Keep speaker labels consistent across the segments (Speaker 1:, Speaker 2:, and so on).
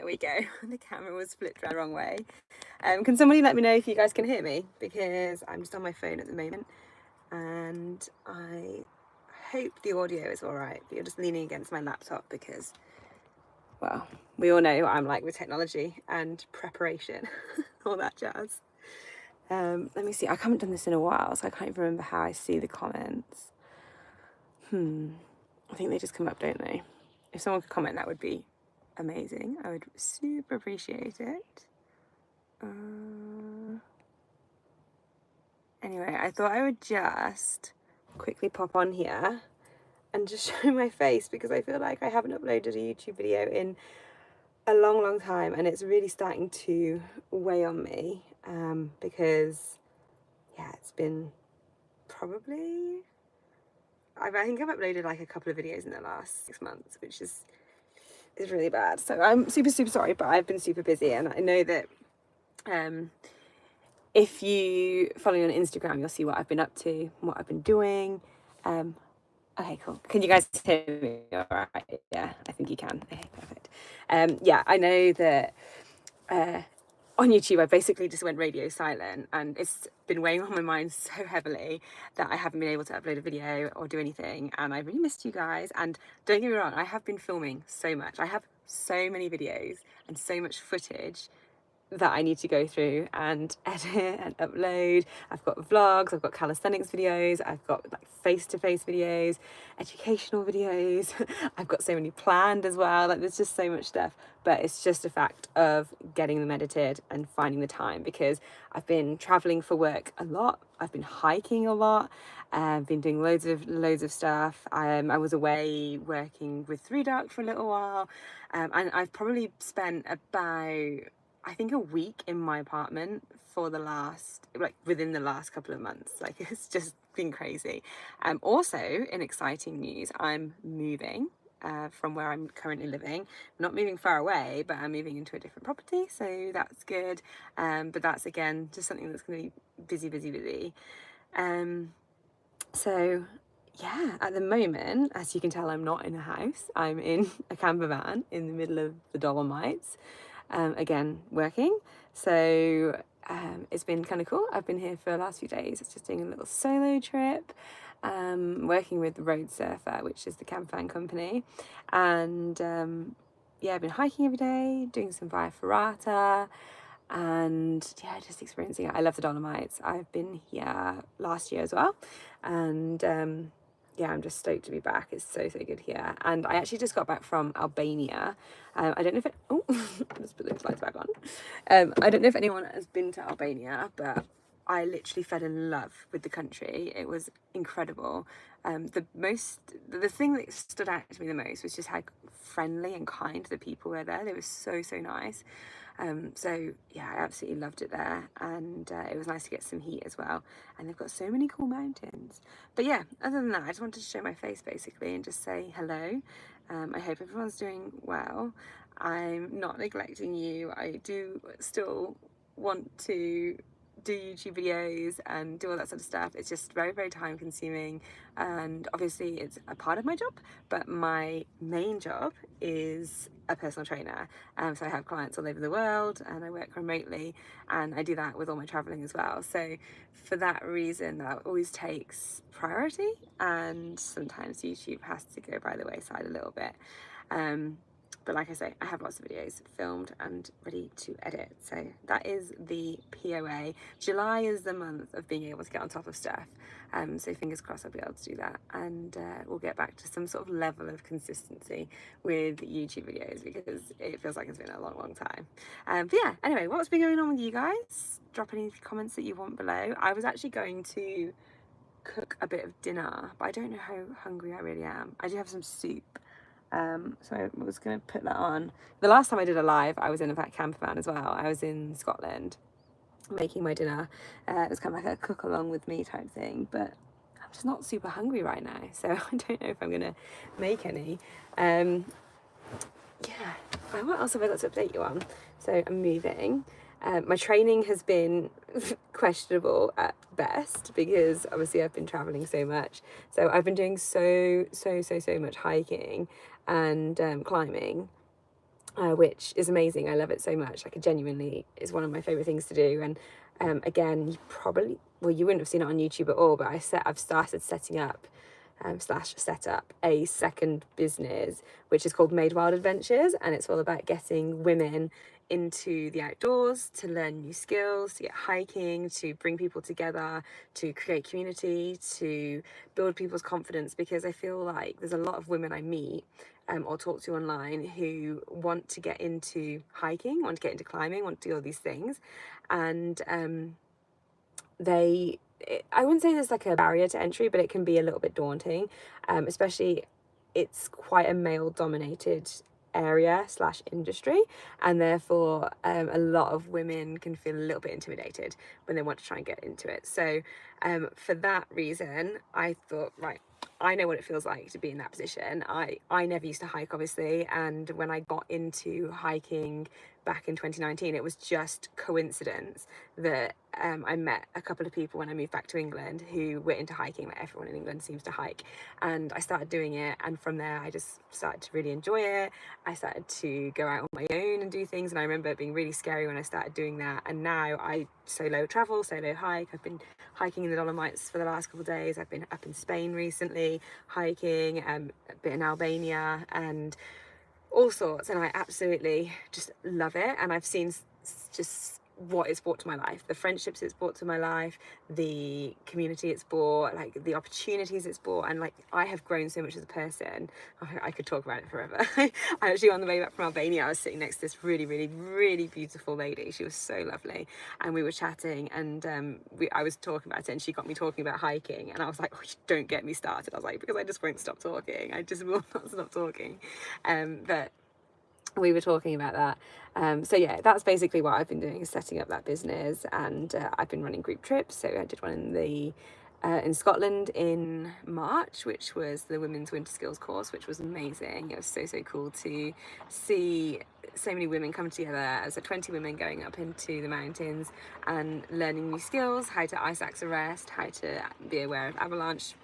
Speaker 1: we go. The camera was flipped around the wrong way. Can somebody let me know if you guys can hear me? Because I'm just on my phone at the moment and I hope the audio is all right. But you're just leaning against my laptop because, well, we all know what I'm like with technology and preparation, all that jazz. Let me see. I haven't done this in a while, so I can't even remember how I see the comments. I think they just come up, don't they? If someone could comment, that would be amazing. I would super appreciate it. Anyway, I thought I would just quickly pop on here and just show my face because I feel like I haven't uploaded a YouTube video in a long time and it's really starting to weigh on me because, yeah, it's been probably... I think I've uploaded like a couple of videos in the last 6 months, which is really bad. So I'm super sorry, but I've been super busy, and I know that if you follow me on Instagram, you'll see what I've been up to, what I've been doing. Okay, cool. Can you guys hear me all right? Yeah, I think you can. Okay, perfect. Yeah, I know that on YouTube, I basically just went radio silent, and it's been weighing on my mind so heavily that I haven't been able to upload a video or do anything, and I really missed you guys. And don't get me wrong, I have been filming so much. I have so many videos and so much footage that I need to go through and edit and upload. I've got vlogs, I've got calisthenics videos, I've got like face-to-face videos, educational videos. I've got so many planned as well. Like there's just so much stuff, but it's just a fact of getting them edited and finding the time because I've been traveling for work a lot. I've been hiking a lot. I've been doing loads of stuff. I was away working with 3Duck for a little while, and I've probably spent about, I think, a week in my apartment for the last, like within the last couple of months. Like it's just been crazy. Also, in exciting news, I'm moving from where I'm currently living. I'm not moving far away, but I'm moving into a different property, so that's good. But that's again just something that's going to be busy. So yeah, at the moment, as you can tell, I'm not in a house. I'm in a camper van in the middle of the Dolomites. Again, working. So it's been kind of cool. I've been here for the last few days. It's just doing a little solo trip, working with Road Surfer, which is the camper van company. And yeah, I've been hiking every day, doing some via ferrata, and yeah, just experiencing it. I love the Dolomites. I've been here last year as well, and yeah, I'm just stoked to be back. It's so good here. And I actually just got back from Albania. I don't know if it... Oh, let's put those lights back on. I don't know if anyone has been to Albania, but I literally fell in love with the country. It was incredible. The thing that stood out to me the most was just how friendly and kind the people were there. They were so nice. So yeah, I absolutely loved it there, and it was nice to get some heat as well, and they've got so many cool mountains. But yeah, other than that, I just wanted to show my face basically and just say hello. I hope everyone's doing well. I'm not neglecting you. I do still want to do YouTube videos and do all that sort of stuff. It's just very time consuming, and obviously it's a part of my job, but my main job is a personal trainer. So I have clients all over the world and I work remotely, and I do that with all my traveling as well. So for that reason, that always takes priority, and sometimes YouTube has to go by the wayside a little bit. But like I say, I have lots of videos filmed and ready to edit. So that is the POA. July is the month of being able to get on top of stuff. So fingers crossed I'll be able to do that. And we'll get back to some sort of level of consistency with YouTube videos because it feels like it's been a long time. But yeah, anyway, what's been going on with you guys? Drop any comments that you want below. I was actually going to cook a bit of dinner, but I don't know how hungry I really am. I do have some soup. So I was going to put that on. The last time I did a live, I was in a camper van as well. I was in Scotland making my dinner. It was kind of like a cook along with me type thing, but I'm just not super hungry right now, so I don't know if I'm going to make any. Yeah, what else have I got to update you on? So I'm moving. My training has been questionable at best because obviously I've been traveling so much. So I've been doing so much hiking and climbing which is amazing. I love it so much. Like, it genuinely is one of my favorite things to do. And again, you probably, well, you wouldn't have seen it on YouTube at all, but I've started setting up slash set up a second business, which is called Maid Wild Adventures, and it's all about getting women into the outdoors to learn new skills, to get hiking, to bring people together, to create community, to build people's confidence, because I feel like there's a lot of women I meet or talk to online who want to get into hiking, want to get into climbing, want to do all these things, and I wouldn't say there's like a barrier to entry, but it can be a little bit daunting, especially it's quite a male dominated area slash industry, and therefore a lot of women can feel a little bit intimidated when they want to try and get into it. So for that reason, I thought, right, I know what it feels like to be in that position. I never used to hike, obviously, and when I got into hiking back in 2019, it was just coincidence that I met a couple of people when I moved back to England who were into hiking. Like, everyone in England seems to hike, and I started doing it, and from there I just started to really enjoy it. I started to go out on my own and do things, and I remember it being really scary when I started doing that, and now I solo travel, solo hike. I've been hiking in the Dolomites for the last couple of days. I've been up in Spain recently hiking, a bit in Albania, and all sorts, and I absolutely just love it. And I've seen just what it's brought to my life, the friendships it's brought to my life, the community it's brought, like the opportunities it's brought, and like I have grown so much as a person. I could talk about it forever. I actually, on the way back from Albania, I was sitting next to this really, really, really beautiful lady. She was so lovely, and we were chatting, and I was talking about it, and she got me talking about hiking, and I was like, oh, don't get me started. I was like, because I just won't stop talking. I just will not stop talking. But we were talking about that. So yeah, that's basically what I've been doing, is setting up that business, and I've been running group trips. So I did one in Scotland in March, which was the Women's Winter Skills course, which was amazing. It was so cool to see so many women come together. So 20 women going up into the mountains and learning new skills, how to ice axe arrest, how to be aware of avalanche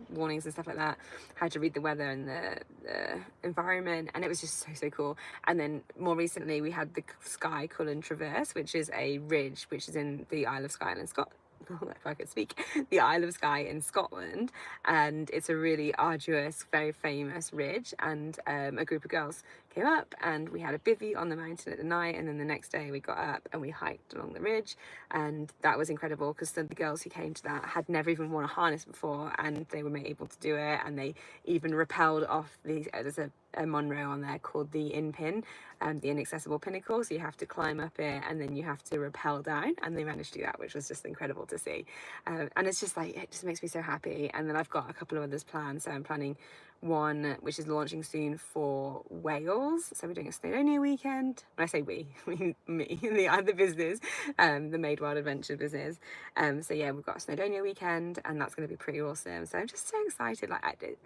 Speaker 1: warnings and stuff like that, how to read the weather and the environment, and it was just so cool. And then more recently we had the Skye Cullen Traverse, which is a ridge which is in the Isle of Skye in Scotland. If I could speak, the Isle of Skye in Scotland, and it's a really arduous, very famous ridge, and a group of girls came up and we had a bivvy on the mountain at the night, and then the next day we got up and we hiked along the ridge, and that was incredible because the girls who came to that had never even worn a harness before, and they were able to do it, and they even rappelled off there's a Monroe on there called the Pin, the Inaccessible Pinnacle, so you have to climb up it and then you have to rappel down, and they managed to do that, which was just incredible to see. And it's just like, it just makes me so happy. And then I've got a couple of others planned, so I'm planning one which is launching soon for Wales, so we're doing a Snowdonia weekend. When I say we, I mean me, the business, the Maid Wild Adventure business. So yeah, we've got a Snowdonia weekend, and that's going to be pretty awesome, so I'm just so excited. Like,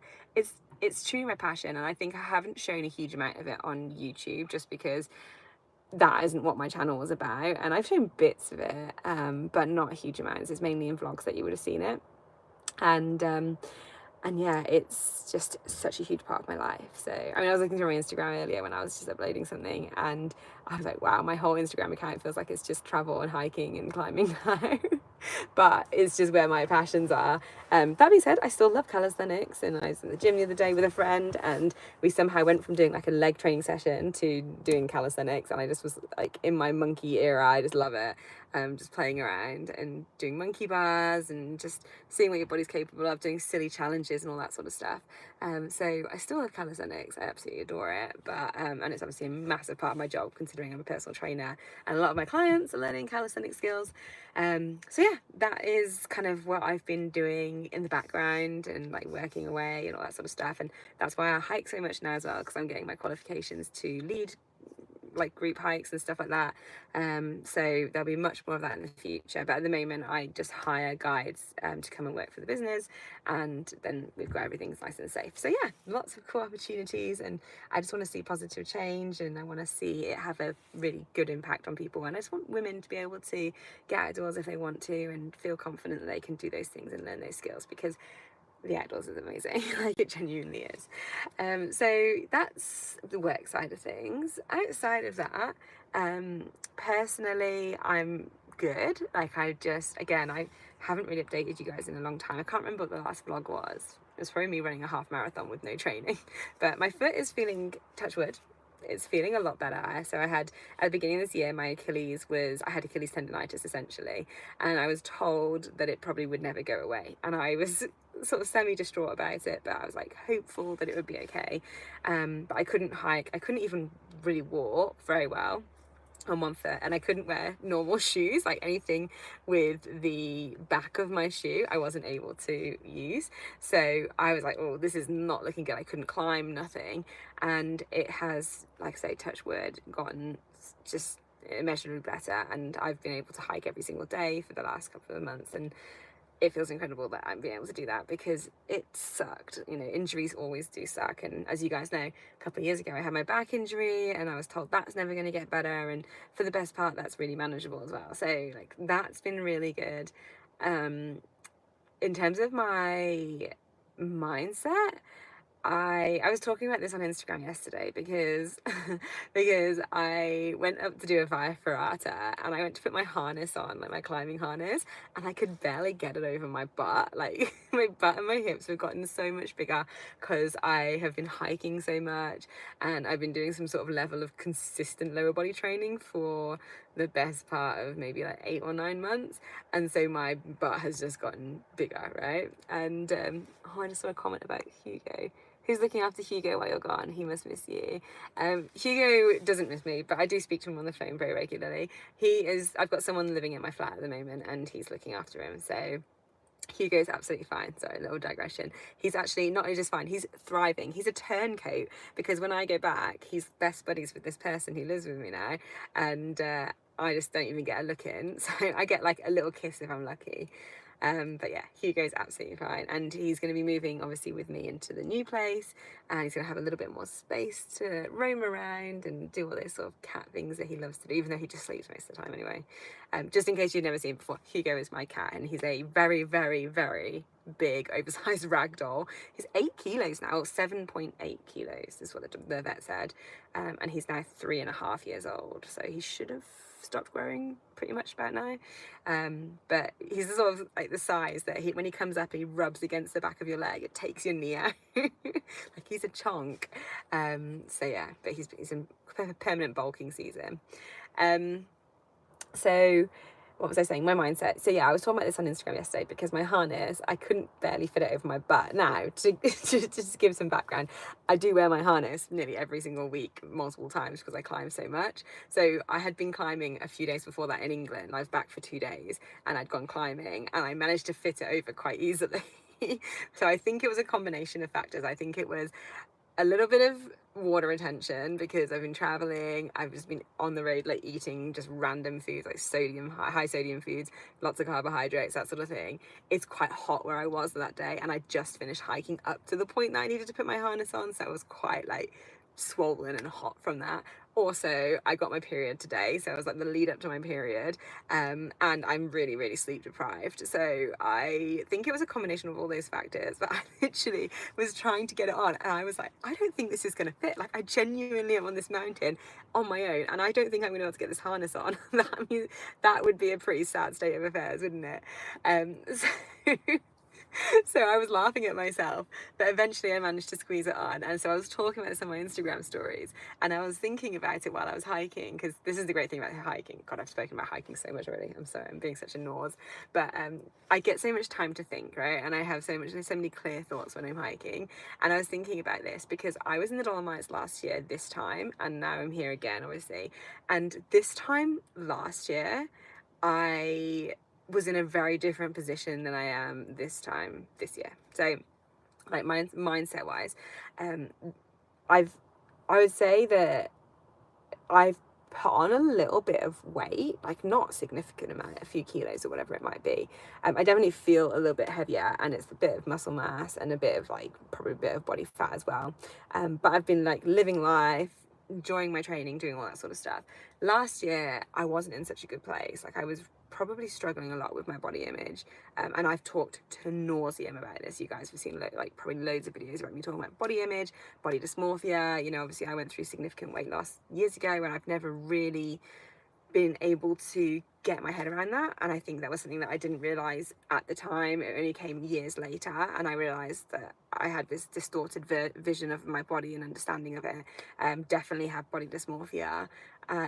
Speaker 1: it's truly my passion, and I think I haven't shown a huge amount of it on YouTube just because that isn't what my channel was about, and I've shown bits of it, but not huge amounts. It's mainly in vlogs that you would have seen it, and yeah, it's just such a huge part of my life. So I mean, I was looking through my Instagram earlier when I was just uploading something, and I was like, wow, my whole Instagram account feels like it's just travel and hiking and climbing now. But it's just where my passions are. That being said, I still love calisthenics, and I was in the gym the other day with a friend, and we somehow went from doing like a leg training session to doing calisthenics, and I just was like in my monkey era. I just love it. Just playing around and doing monkey bars and just seeing what your body's capable of, doing silly challenges and all that sort of stuff. So I still love calisthenics. I absolutely adore it. But and it's obviously a massive part of my job, considering I'm a personal trainer and a lot of my clients are learning calisthenic skills. So yeah, that is kind of what I've been doing in the background and like working away and all that sort of stuff. And that's why I hike so much now as well, because I'm getting my qualifications to lead like group hikes and stuff like that. So there'll be much more of that in the future, but at the moment I just hire guides to come and work for the business, and then we've got everything nice and safe. So yeah, lots of cool opportunities, and I just want to see positive change, and I want to see it have a really good impact on people, and I just want women to be able to get outdoors if they want to and feel confident that they can do those things and learn those skills, because the outdoors is amazing. Like, it genuinely is. So that's the work side of things. Outside of that, personally, I'm good. Like, I haven't really updated you guys in a long time. I can't remember what the last vlog was. It was probably me running a half marathon with no training. But my foot is feeling, touch wood, it's feeling a lot better. So I had, at the beginning of this year, I had Achilles tendonitis essentially, and I was told that it probably would never go away. And I was sort of semi-distraught about it, but I was like hopeful that it would be okay. But I couldn't hike, I couldn't even really walk very well on one foot, and I couldn't wear normal shoes, like anything with the back of my shoe I wasn't able to use. So I was like, oh, this is not looking good. I couldn't climb, nothing. And it has, like I say, touch wood, gotten just immeasurably better, and I've been able to hike every single day for the last couple of months, and it feels incredible that I'm being able to do that, because it sucked. You know, injuries always do suck. And as you guys know, a couple of years ago, I had my back injury and I was told that's never going to get better. And for the best part, that's really manageable as well. So like, that's been really good. In terms of my mindset, I was talking about this on Instagram yesterday because because I went up to do a via ferrata, and I went to put my harness on, like my climbing harness, and I could barely get it over my butt. Like, my butt and my hips have gotten so much bigger because I have been hiking so much, and I've been doing some sort of level of consistent lower body training for the best part of maybe like 8 or 9 months, and so my butt has just gotten bigger, right? And I just saw a comment about Hugo. Who's looking after Hugo while you're gone? He must miss you. Hugo doesn't miss me, but I do speak to him on the phone very regularly. I've got someone living in my flat at the moment, and he's looking after him. So Hugo's absolutely fine. Sorry, a little digression. He's actually not only just fine, he's thriving. He's a turncoat, because when I go back, he's best buddies with this person who lives with me now, and I just don't even get a look in. So I get like a little kiss if I'm lucky. But yeah, Hugo's absolutely fine, and he's going to be moving obviously with me into the new place, and he's going to have a little bit more space to roam around and do all those sort of cat things that he loves to do, even though he just sleeps most of the time anyway. Just in case you've never seen him before, Hugo is my cat, and he's a very, very, very big, oversized ragdoll. He's 8 kilos now, 7.8 kilos is what the vet said, and he's now 3.5 years old, so he should have stopped growing pretty much about now. But he's sort of like the size that when he comes up, he rubs against the back of your leg, it takes your knee out. Like, he's a chonk. So yeah, but he's in permanent bulking season. So what was I saying? My mindset. So yeah, I was talking about this on Instagram yesterday, because my harness, I couldn't barely fit it over my butt. Now, to just give some background, I do wear my harness nearly every single week, multiple times, because I climb so much. So I had been climbing a few days before that in England. I was back for 2 days, and I'd gone climbing, and I managed to fit it over quite easily. So I think it was a combination of factors. I think it was a little bit of water retention, because I've been traveling, I've just been on the road, like eating just random foods, like high sodium foods, lots of carbohydrates, that sort of thing. It's quite hot where I was that day, and I just finished hiking up to the point that I needed to put my harness on, so I was quite like swollen and hot from that. Also, I got my period today, so it was like the lead up to my period, and I'm really, really sleep deprived. So I think it was a combination of all those factors, but I literally was trying to get it on, and I was like, I don't think this is going to fit. Like, I genuinely am on this mountain on my own, and I don't think I'm going to be able to get this harness on. That would be a pretty sad state of affairs, wouldn't it? So I was laughing at myself, but eventually I managed to squeeze it on. And so I was talking about this on my Instagram stories, and I was thinking about it while I was hiking, because this is the great thing about hiking. God, I've spoken about hiking so much already. I'm sorry, I'm being such a nose. But I get so much time to think, right? And I have so many clear thoughts when I'm hiking. And I was thinking about this because I was in the Dolomites last year this time, and now I'm here again, obviously. And this time last year, I was in a very different position than I am this year. So, like, mindset wise, I would say that I've put on a little bit of weight, like not a significant amount, a few kilos or whatever it might be. I definitely feel a little bit heavier, and it's a bit of muscle mass and a bit of like probably a bit of body fat as well. But I've been like living life, enjoying my training, doing all that sort of stuff. Last year, I wasn't in such a good place. Like, I was probably struggling a lot with my body image, and I've talked to nauseam about this. You guys have seen like probably loads of videos about me talking about body image, body dysmorphia. You know, obviously I went through significant weight loss years ago, and I've never really been able to get my head around that. And I think that was something that I didn't realize at the time. It only came years later, and I realized that I had this distorted vision of my body and understanding of it. Definitely have body dysmorphia.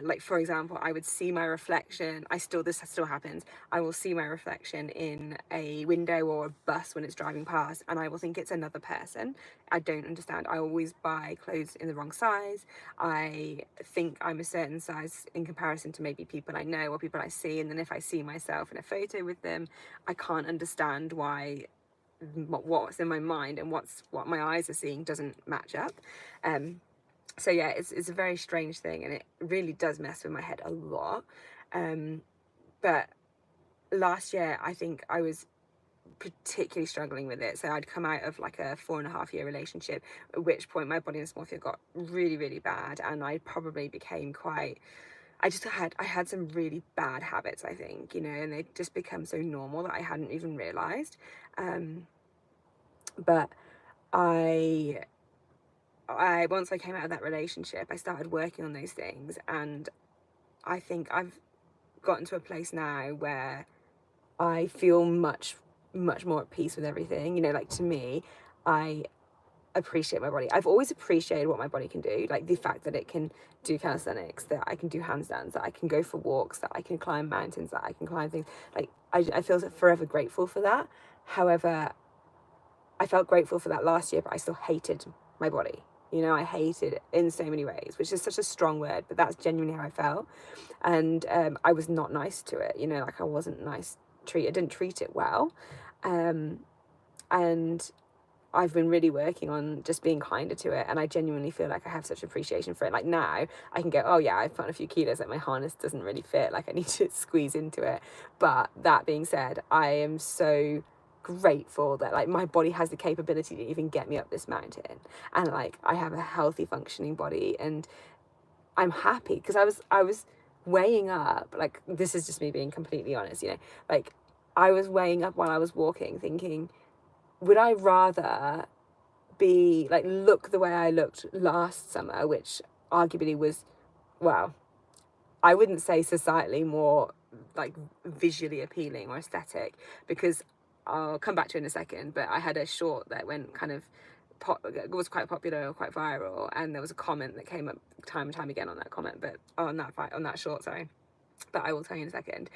Speaker 1: Like, for example, I would see my reflection. This still happens. I will see my reflection in a window or a bus when it's driving past, and I will think it's another person. I don't understand. I always buy clothes in the wrong size. I think I'm a certain size in comparison to maybe people I know or people I see, and then if I see myself in a photo with them, I can't understand why what's in my mind and what my eyes are seeing doesn't match up. So yeah, it's a very strange thing, and it really does mess with my head a lot. But last year, I think I was particularly struggling with it. So I'd come out of like a 4.5 year relationship, at which point my body dysmorphia got really, really bad, and I probably became quite. I had some really bad habits, I think, you know, and they just become so normal that I hadn't even realized. But I once I came out of that relationship, I started working on those things, and I think I've gotten to a place now where I feel much more at peace with everything. You know, like, to me, I appreciate my body. I've always appreciated what my body can do, like the fact that it can do calisthenics, that I can do handstands, that I can go for walks, that I can climb mountains, that I can climb things. Like, I feel forever grateful for that. However, I felt grateful for that last year, but I still hated my body. You know, I hated it in so many ways, which is such a strong word, but that's genuinely how I felt. And I was not nice to it, you know, like I wasn't nice. I didn't treat it well. And I've been really working on just being kinder to it, and I genuinely feel like I have such appreciation for it. Like, now I can go, oh yeah, I've put on a few kilos, like my harness doesn't really fit, like I need to squeeze into it. But that being said, I am so grateful that like my body has the capability to even get me up this mountain, and like I have a healthy functioning body, and I'm happy because I was weighing up, like, this is just me being completely honest, you know, like I was weighing up while I was walking thinking, would I rather be like look the way I looked last summer, which arguably was, well, I wouldn't say societally more like visually appealing or aesthetic, because I'll come back to it in a second, but I had a short that went kind of was quite popular or quite viral, and there was a comment that came up time and time again on that comment, but on that short, sorry, but I will tell you in a second.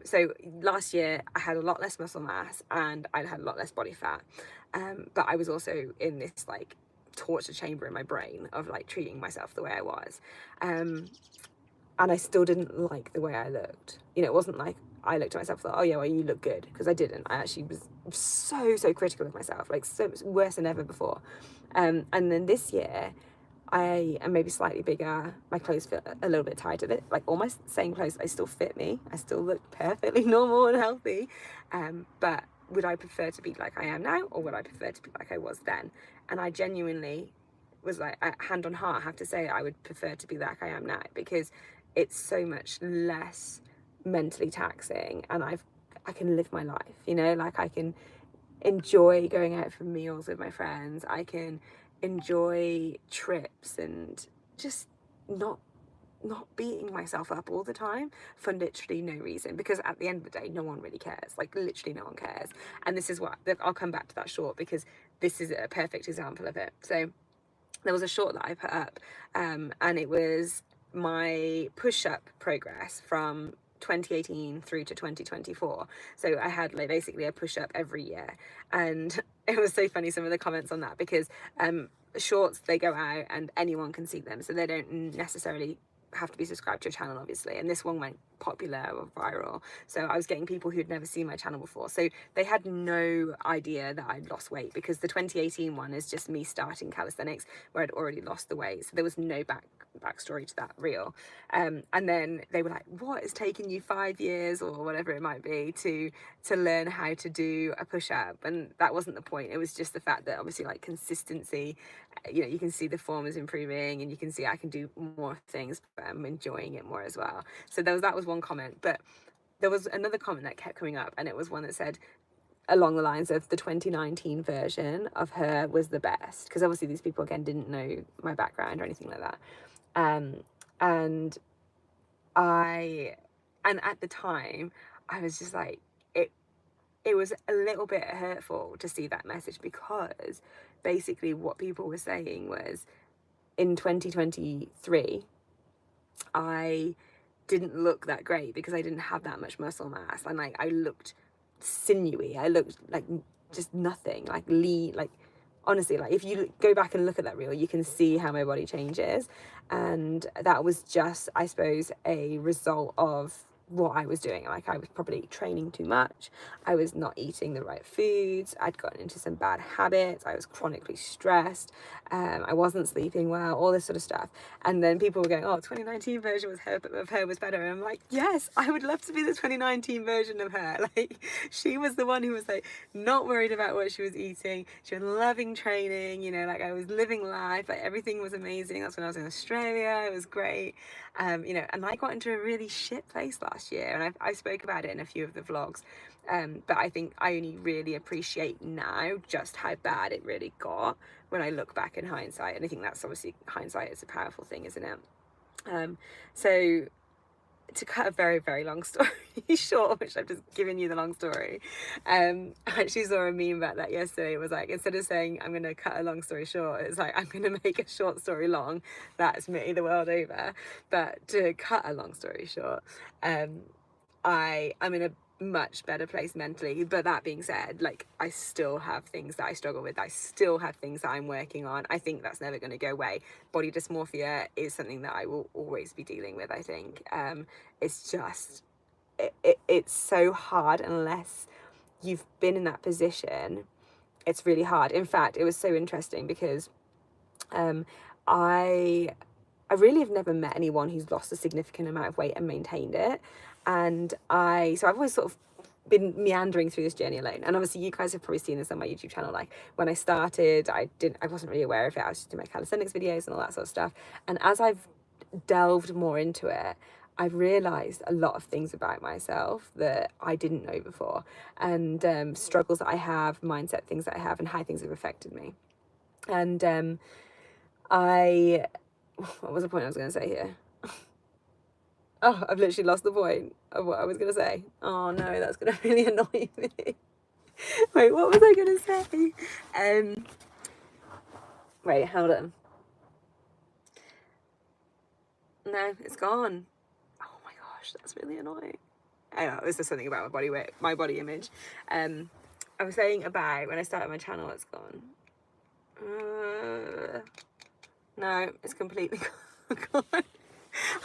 Speaker 1: So last year I had a lot less muscle mass and I had a lot less body fat, but I was also in this like torture chamber in my brain of like treating myself the way I was, and I still didn't like the way I looked. You know, it wasn't like I looked at myself and thought, oh yeah, well, you look good, because I didn't. I actually was so critical of myself, like so worse than ever before. And then this year I am maybe slightly bigger, my clothes fit a little bit tighter, like all my same clothes, they still fit me, I still look perfectly normal and healthy, but would I prefer to be like I am now, or would I prefer to be like I was then? And I genuinely was like, hand on heart, I have to say I would prefer to be like I am now, because it's so much less mentally taxing, and I can live my life, you know, like I can enjoy going out for meals with my friends, I can enjoy trips, and just not beating myself up all the time for literally no reason, because at the end of the day no one really cares, like literally no one cares. And this is what I'll come back to that short, because this is a perfect example of it. So there was a short that I put up, and it was my push-up progress from 2018 through to 2024. So I had like basically a push-up every year, and it was so funny, some of the comments on that, because shorts, they go out and anyone can see them, so they don't necessarily have to be subscribed to your channel, obviously. And this one went popular or viral, so I was getting people who'd never seen my channel before, so they had no idea that I'd lost weight, because the 2018 one is just me starting calisthenics where I'd already lost the weight, so there was no backstory to that reel. And then they were like, what, it's taken you 5 years or whatever it might be to learn how to do a push-up? And that wasn't the point. It was just the fact that obviously, like, consistency, you know, you can see the form is improving, and you can see I can do more things, but I'm enjoying it more as well. So that was one comment. But there was another comment that kept coming up, and it was one that said along the lines of the 2019 version of her was the best, because obviously these people again didn't know my background or anything like that. And at the time I was just like, it was a little bit hurtful to see that message, because basically what people were saying was, in 2023 I didn't look that great because I didn't have that much muscle mass, and like I looked sinewy, I looked like just nothing, like lean, like honestly, like if you go back and look at that reel, you can see how my body changes. And that was just, I suppose, a result of what I was doing. Like I was probably training too much, I was not eating the right foods, I'd gotten into some bad habits, I was chronically stressed, I wasn't sleeping well, all this sort of stuff. And then people were going, oh, 2019 version was her, of her was better. And I'm like, yes, I would love to be the 2019 version of her. Like, she was the one who was like not worried about what she was eating, she was loving training, you know, like I was living life, like everything was amazing. That's when I was in Australia, it was great. You know, and I got into a really shit place last year, and I spoke about it in a few of the vlogs, but I think I only really appreciate now just how bad it really got when I look back in hindsight. And I think that's obviously, hindsight is a powerful thing, isn't it? So to cut a very, very long story short, which I've just given you the long story, I actually saw a meme about that yesterday. It was like, instead of saying I'm going to cut a long story short, it's like, I'm going to make a short story long. That's me the world over. But to cut a long story short, I'm in a much better place mentally. But that being said, like, I still have things that I struggle with, I still have things that I'm working on. I think that's never going to go away. Body dysmorphia is something that I will always be dealing with, I think. It's just it's so hard unless you've been in that position. It's really hard. In fact, it was so interesting because I really have never met anyone who's lost a significant amount of weight and maintained it. And I've always sort of been meandering through this journey alone. And obviously you guys have probably seen this on my YouTube channel. Like when I started, I wasn't really aware of it. I was just doing my calisthenics videos and all that sort of stuff. And as I've delved more into it, I've realized a lot of things about myself that I didn't know before, and struggles that I have, mindset things that I have, and how things have affected me. And what was the point I was going to say here? Oh, I've literally lost the point of what I was going to say. Oh no, that's going to really annoy me. Wait, what was I going to say? Wait, hold on. No, it's gone. Oh my gosh, that's really annoying. Anyway, it was just something about my body weight, my body image. I was saying about when I started my channel, it's gone. No, it's completely gone.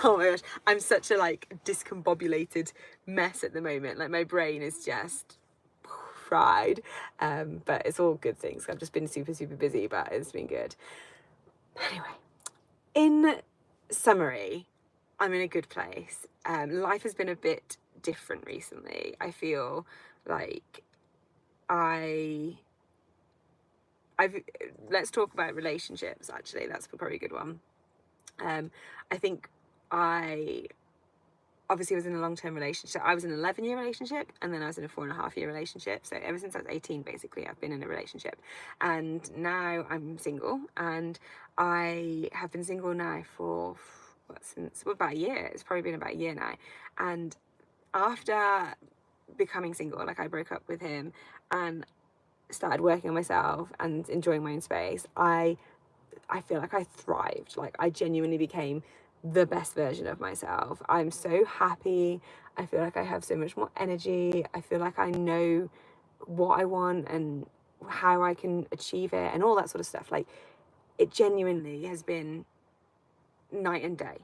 Speaker 1: Oh my gosh, I'm such a like discombobulated mess at the moment. Like my brain is just fried, but it's all good things. I've just been super, super busy, but it's been good. Anyway, in summary, I'm in a good place. Life has been a bit different recently. I feel like let's talk about relationships, actually. That's probably a good one. I think I obviously was in a long-term relationship. I was in an 11-year relationship, and then I was in a 4.5-year relationship. So ever since I was 18, basically, I've been in a relationship. And now I'm single, and I have been single now for about a year. It's probably been about a year now. And after becoming single, like I broke up with him and started working on myself and enjoying my own space, I feel like I thrived. Like I genuinely became the best version of myself. I'm so happy. I feel like I have so much more energy. I feel like I know what I want and how I can achieve it and all that sort of stuff. Like it genuinely has been night and day.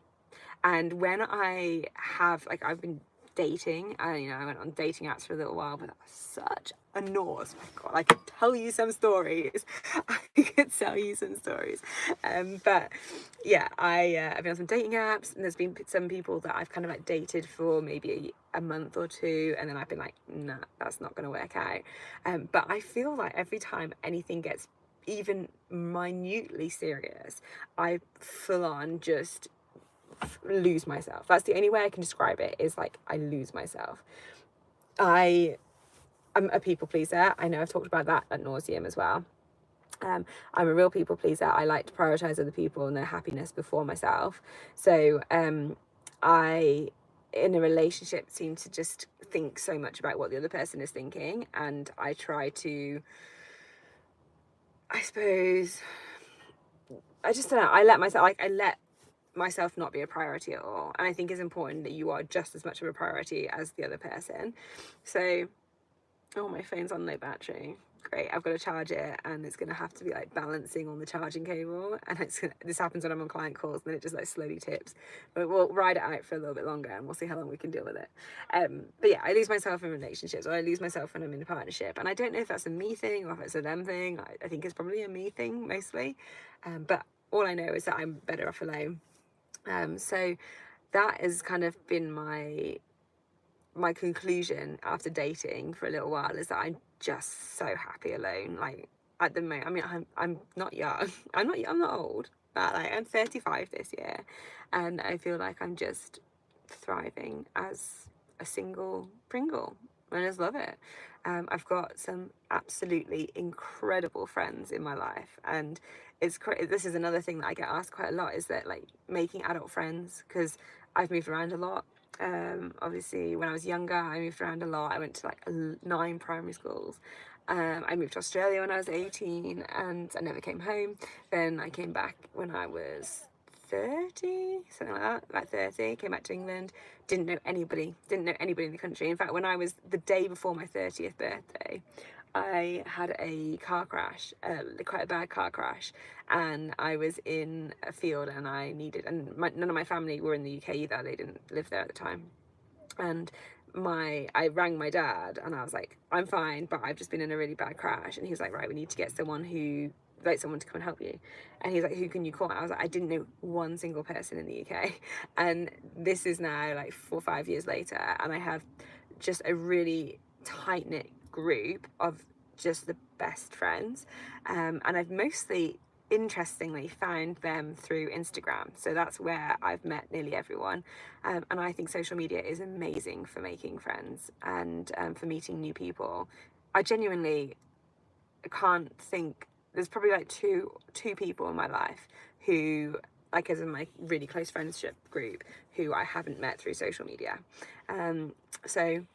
Speaker 1: And when I have, like, I've been dating, and you know, I went on dating apps for a little while, but that was such a nose. My God, I could tell you some stories. I could tell you some stories. But yeah, I've been on some dating apps, and there's been some people that I've kind of like dated for maybe a month or two, and then I've been like, nah, that's not going to work out. But I feel like every time anything gets even minutely serious, I full on just lose myself. That's the only way I can describe it, is like I lose myself. I'm a people pleaser. I know I've talked about that ad nauseum as well. I'm a real people pleaser. I like to prioritize other people and their happiness before myself. So I, in a relationship, seem to just think so much about what the other person is thinking, and I try to, I suppose, I just don't know, I let myself not be a priority at all. And I think it's important that you are just as much of a priority as the other person. So, oh, my phone's on low battery. Great, I've got to charge it, and it's going to have to be like balancing on the charging cable, and this happens when I'm on client calls, and then it just like slowly tips. But we'll ride it out for a little bit longer, and we'll see how long we can deal with it. But yeah, I lose myself in relationships, or I lose myself when I'm in a partnership, and I don't know if that's a me thing or if it's a them thing. I think it's probably a me thing mostly, but all I know is that I'm better off alone. So that has kind of been my conclusion after dating for a little while, is that I'm just so happy alone. Like at the moment, I mean, I'm not young. I'm not old, but like I'm 35 this year, and I feel like I'm just thriving as a single Pringle. I just love it. I've got some absolutely incredible friends in my life, and this is another thing that I get asked quite a lot, is that like making adult friends, because I've moved around a lot. Obviously when I was younger, I moved around a lot. I went to like 9 primary schools. I moved to Australia when I was 18, and I never came home. Then I came back when I was 30, something like that, about 30, came back to England, didn't know anybody in the country. In fact, when I was, the day before my 30th birthday, I had a car crash, quite a bad car crash, and I was in a field, and none of my family were in the UK either. They didn't live there at the time. And I rang my dad, and I was like, I'm fine, but I've just been in a really bad crash. And he was like, right, we need to get someone to come and help you. And he's like, who can you call? I was like, I didn't know one single person in the UK. And this is now like 4 or 5 years later, and I have just a really tight-knit group of just the best friends, and I've mostly, interestingly, found them through Instagram. So that's where I've met nearly everyone, and I think social media is amazing for making friends and for meeting new people. I genuinely can't think, there's probably like two people in my life who, like, as in my really close friendship group, who I haven't met through social media. So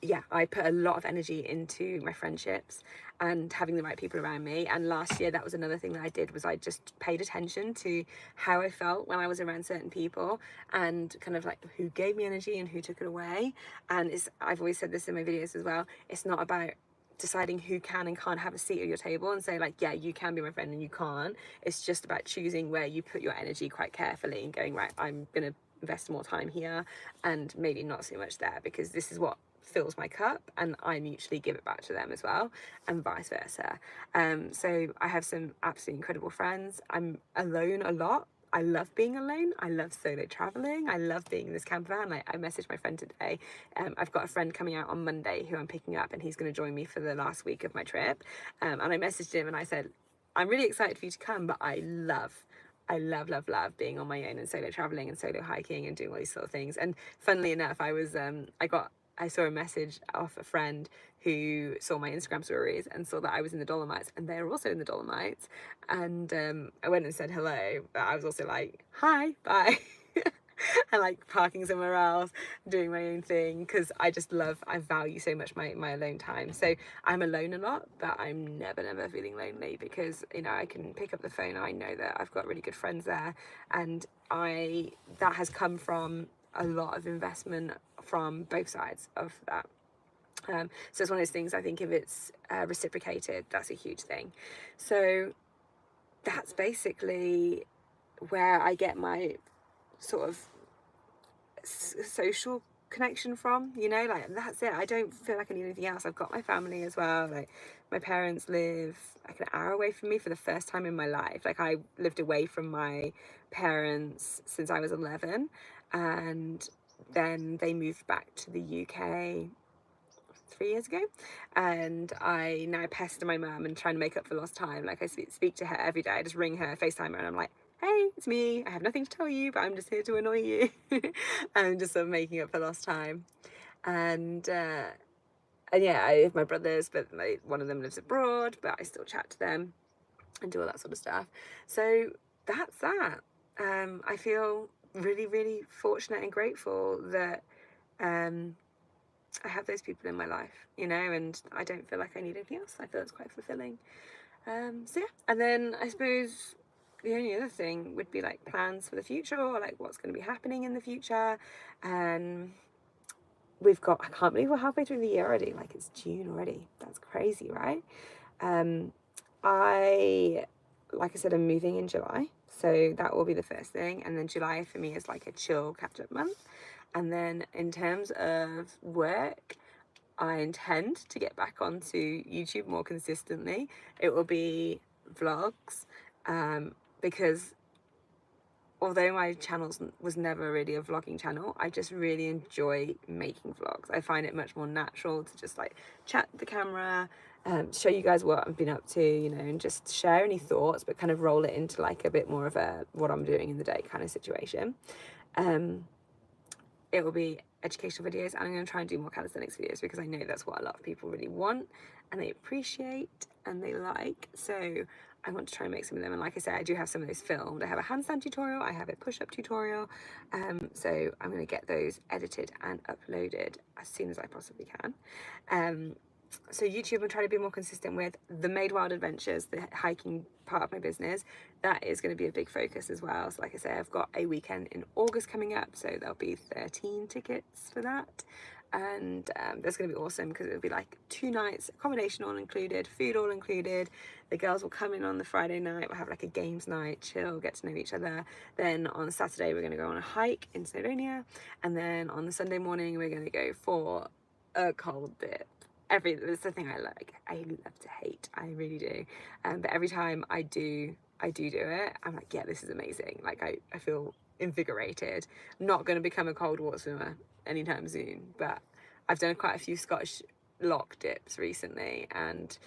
Speaker 1: yeah, I put a lot of energy into my friendships and having the right people around me. And last year, that was another thing that I did, was I just paid attention to how I felt when I was around certain people, and kind of like who gave me energy and who took it away. And I've always said this in my videos as well, it's not about deciding who can and can't have a seat at your table and say like, yeah, you can be my friend and you can't. It's just about choosing where you put your energy quite carefully and going, right, I'm gonna invest more time here and maybe not so much there, because this is what fills my cup, and I mutually give it back to them as well, and vice versa. So I have some absolutely incredible friends. I'm alone a lot. I love being alone. I love solo traveling. I love being in this camper van. I messaged my friend today. I've got a friend coming out on Monday who I'm picking up, and he's going to join me for the last week of my trip. And I messaged him and I said, I'm really excited for you to come, but I love being on my own and solo traveling and solo hiking and doing all these sort of things. And funnily enough, I saw a message off a friend who saw my Instagram stories and saw that I was in the Dolomites, and they're also in the Dolomites. And I went and said hello, but I was also like, hi, bye. And like parking somewhere else, doing my own thing, because I value so much my alone time. So I'm alone a lot, but I'm never feeling lonely, because, you know, I can pick up the phone and I know that I've got really good friends there, and that has come from a lot of investment from both sides of that. So it's one of those things, I think if it's reciprocated, that's a huge thing. So that's basically where I get my sort of social connection from, you know, like that's it. I don't feel like I need anything else. I've got my family as well. Like my parents live like an hour away from me for the first time in my life. Like I lived away from my parents since I was 11, and then they moved back to the UK 3 years ago, and I now pester my mum and trying to make up for lost time. Like I speak to her every day. I just ring her, FaceTime her, and I'm like, hey, it's me, I have nothing to tell you, but I'm just here to annoy you. I'm just sort of making up for lost time. And yeah, I have my brothers, but one of them lives abroad, but I still chat to them and do all that sort of stuff. So that's that. I feel really, really fortunate and grateful that I have those people in my life, you know, and I don't feel like I need anything else. I feel it's quite fulfilling. So yeah, and then I suppose the only other thing would be like plans for the future, or like what's going to be happening in the future. I can't believe we're halfway through the year already. Like it's June already. That's crazy, right? Um, like I said, I'm moving in July. So that will be the first thing. And then July for me is like a chill catch up month. And then in terms of work, I intend to get back onto YouTube more consistently. It will be vlogs, because although my channel was never really a vlogging channel, I just really enjoy making vlogs. I find it much more natural to just like chat to the camera, show you guys what I've been up to, you know, and just share any thoughts, but kind of roll it into like a bit more of a what I'm doing in the day kind of situation. It will be educational videos, and I'm going to try and do more calisthenics videos because I know that's what a lot of people really want and they appreciate and they like. So I want to try and make some of them, and like I said, I do have some of those filmed. I have a handstand tutorial, I have a push-up tutorial, so I'm going to get those edited and uploaded as soon as I possibly can. So YouTube, I'm trying to be more consistent with the Maid Wild Adventures, the hiking part of my business. That is going to be a big focus as well. So like I say, I've got a weekend in August coming up, so there'll be 13 tickets for that. And that's going to be awesome because it'll be like 2 nights, accommodation all included, food all included. The girls will come in on the Friday night, we'll have like a games night, chill, get to know each other. Then on Saturday we're going to go on a hike in Snowdonia, and then on the Sunday morning we're going to go for a cold dip. That's the thing I like. I love to hate. I really do. But every time I do it, I'm like, yeah, this is amazing. Like I feel invigorated. I'm not going to become a cold water swimmer anytime soon, but I've done quite a few Scottish lock dips recently, and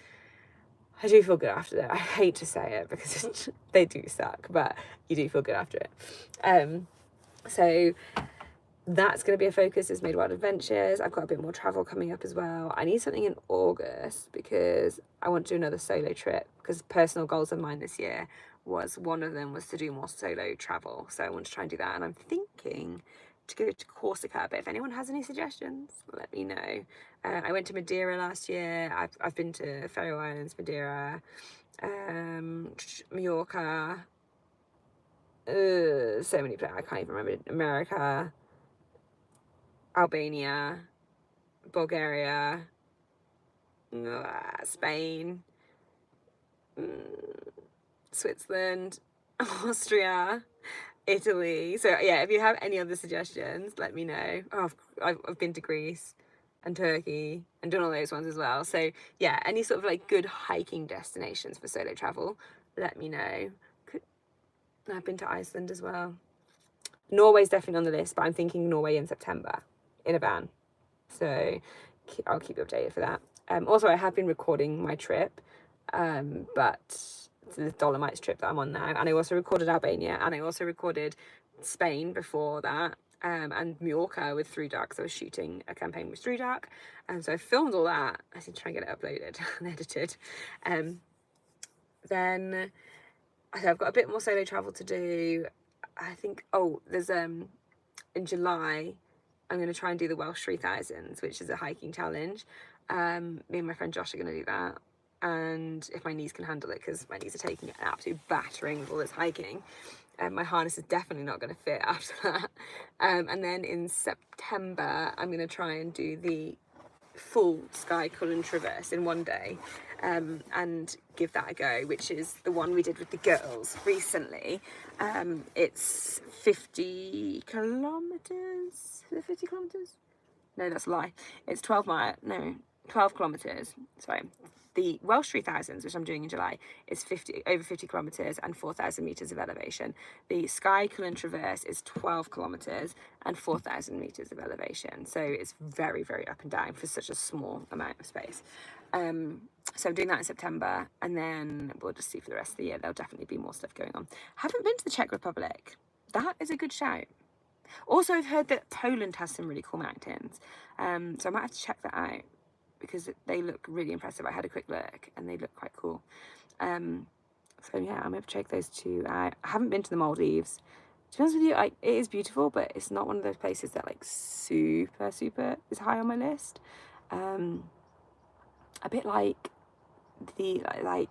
Speaker 1: I do feel good after that. I hate to say it because they do suck, but you do feel good after it. So that's going to be a focus, is Maid Wild Adventures. I've got a bit more travel coming up as well. I need something in August because I want to do another solo trip, because personal goals of mine this year one of them was to do more solo travel. So I want to try and do that, and I'm thinking to go to Corsica, but if anyone has any suggestions, let me know. I went to Madeira last year. I've been to Faroe Islands, Madeira, Mallorca, so many places I can't even remember. America, Albania, Bulgaria, Spain, Switzerland, Austria, Italy. So yeah, if you have any other suggestions, let me know. Oh, I've been to Greece and Turkey and done all those ones as well. So yeah, any sort of like good hiking destinations for solo travel, let me know. I've been to Iceland as well. Norway's definitely on the list, but I'm thinking Norway in September in a van. So I'll keep you updated for that. Also, I have been recording my trip, but the Dolomites trip that I'm on now, and I also recorded Albania, and I also recorded Spain before that, and Mallorca with Through Dark. So I was shooting a campaign with Through Dark, and so I filmed all that. I need to try and get it uploaded and edited. Then I've got a bit more solo travel to do. I think, there's in July I'm going to try and do the Welsh 3000s, which is a hiking challenge. Me and my friend Josh are going to do that, and if my knees can handle it, because my knees are taking an absolute battering with all this hiking. My harness is definitely not going to fit after that. And then in September I'm going to try and do the full Skye Cullen Traverse in one day, and give that a go, which is the one we did with the girls recently. It's 50 kilometers. Is it 50 kilometers? No, that's a lie. It's 12 kilometers. Sorry, The Welsh 3000s, which I'm doing in July, is over 50 kilometres and 4,000 metres of elevation. The Skye Cullen Traverse is 12 kilometres and 4,000 metres of elevation. So it's very, very up and down for such a small amount of space. So I'm doing that in September, and then we'll just see for the rest of the year. There'll definitely be more stuff going on. Haven't been to the Czech Republic. That is a good shout. Also, I've heard that Poland has some really cool mountains. So I might have to check that out, because they look really impressive. I had a quick look and they look quite cool. So yeah, I'm going to check those two out. I haven't been to the Maldives. To be honest with you, it is beautiful, but it's not one of those places that like super is high on my list. A bit like like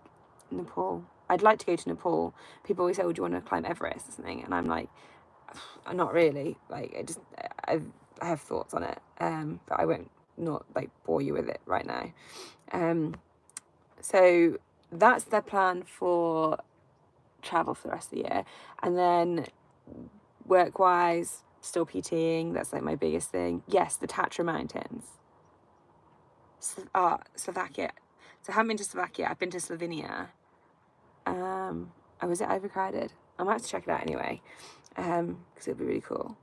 Speaker 1: Nepal. I'd like to go to Nepal. People always say, "Oh, do you want to climb Everest or something?" And I'm like, not really. Like, I have thoughts on it, but I won't not like bore you with it right now. So that's the plan for travel for the rest of the year, and then work-wise, still PTing. That's like my biggest thing. Yes, the Tatra Mountains. Slovakia. So I haven't been to Slovakia. I've been to Slovenia. Was it overcrowded? I might have to check it out anyway, because it'd be really cool.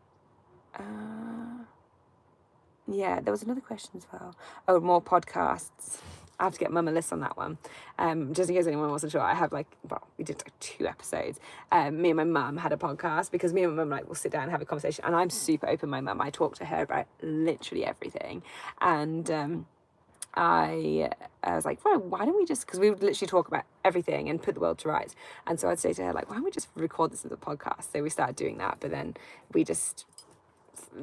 Speaker 1: Yeah, there was another question as well. Oh, more podcasts. I have to get Mum a list on that one. Just in case anyone wasn't sure, I have we did like 2 episodes. Me and my mum had a podcast, because me and my mum will sit down and have a conversation, and I'm super open, my mum. I talk to her about literally everything. And I was like, well, why don't we just, because we would literally talk about everything and put the world to rights. And so I'd say to her, like, why don't we just record this as a podcast? So we started doing that, but then we just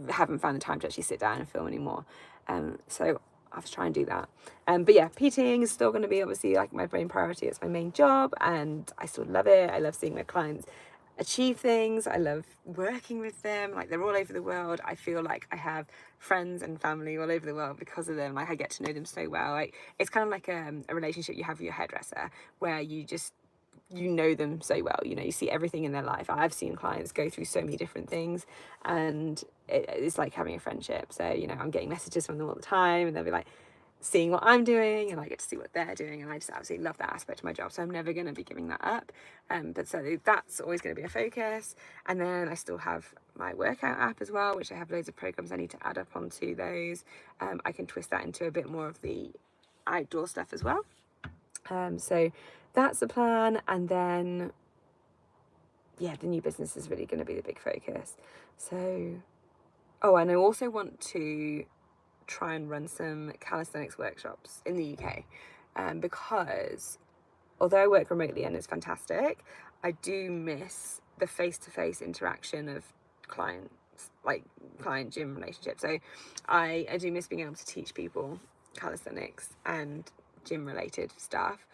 Speaker 1: haven't found the time to actually sit down and film anymore. So I have to try and do that. But yeah, PTing is still going to be obviously like my main priority. It's my main job, and I still love it. I love seeing my clients achieve things. I love working with them. Like, they're all over the world. I feel like I have friends and family all over the world because of them. Like, I get to know them so well. Like, it's kind of like a relationship you have with your hairdresser, where you know them so well. You know, you see everything in their life. I've seen clients go through so many different things, and it's like having a friendship. So, you know, I'm getting messages from them all the time, and they'll be like seeing what I'm doing, and I get to see what they're doing, and I just absolutely love that aspect of my job. So I'm never going to be giving that up. But so that's always going to be a focus. And then I still have my workout app as well, which I have loads of programs I need to add up onto those. I can twist that into a bit more of the outdoor stuff as well. So that's the plan. And then, yeah, the new business is really going to be the big focus. So, and I also want to try and run some calisthenics workshops in the UK, because although I work remotely and it's fantastic, I do miss the face-to-face interaction of clients, like client gym relationships. So I do miss being able to teach people calisthenics and gym related stuff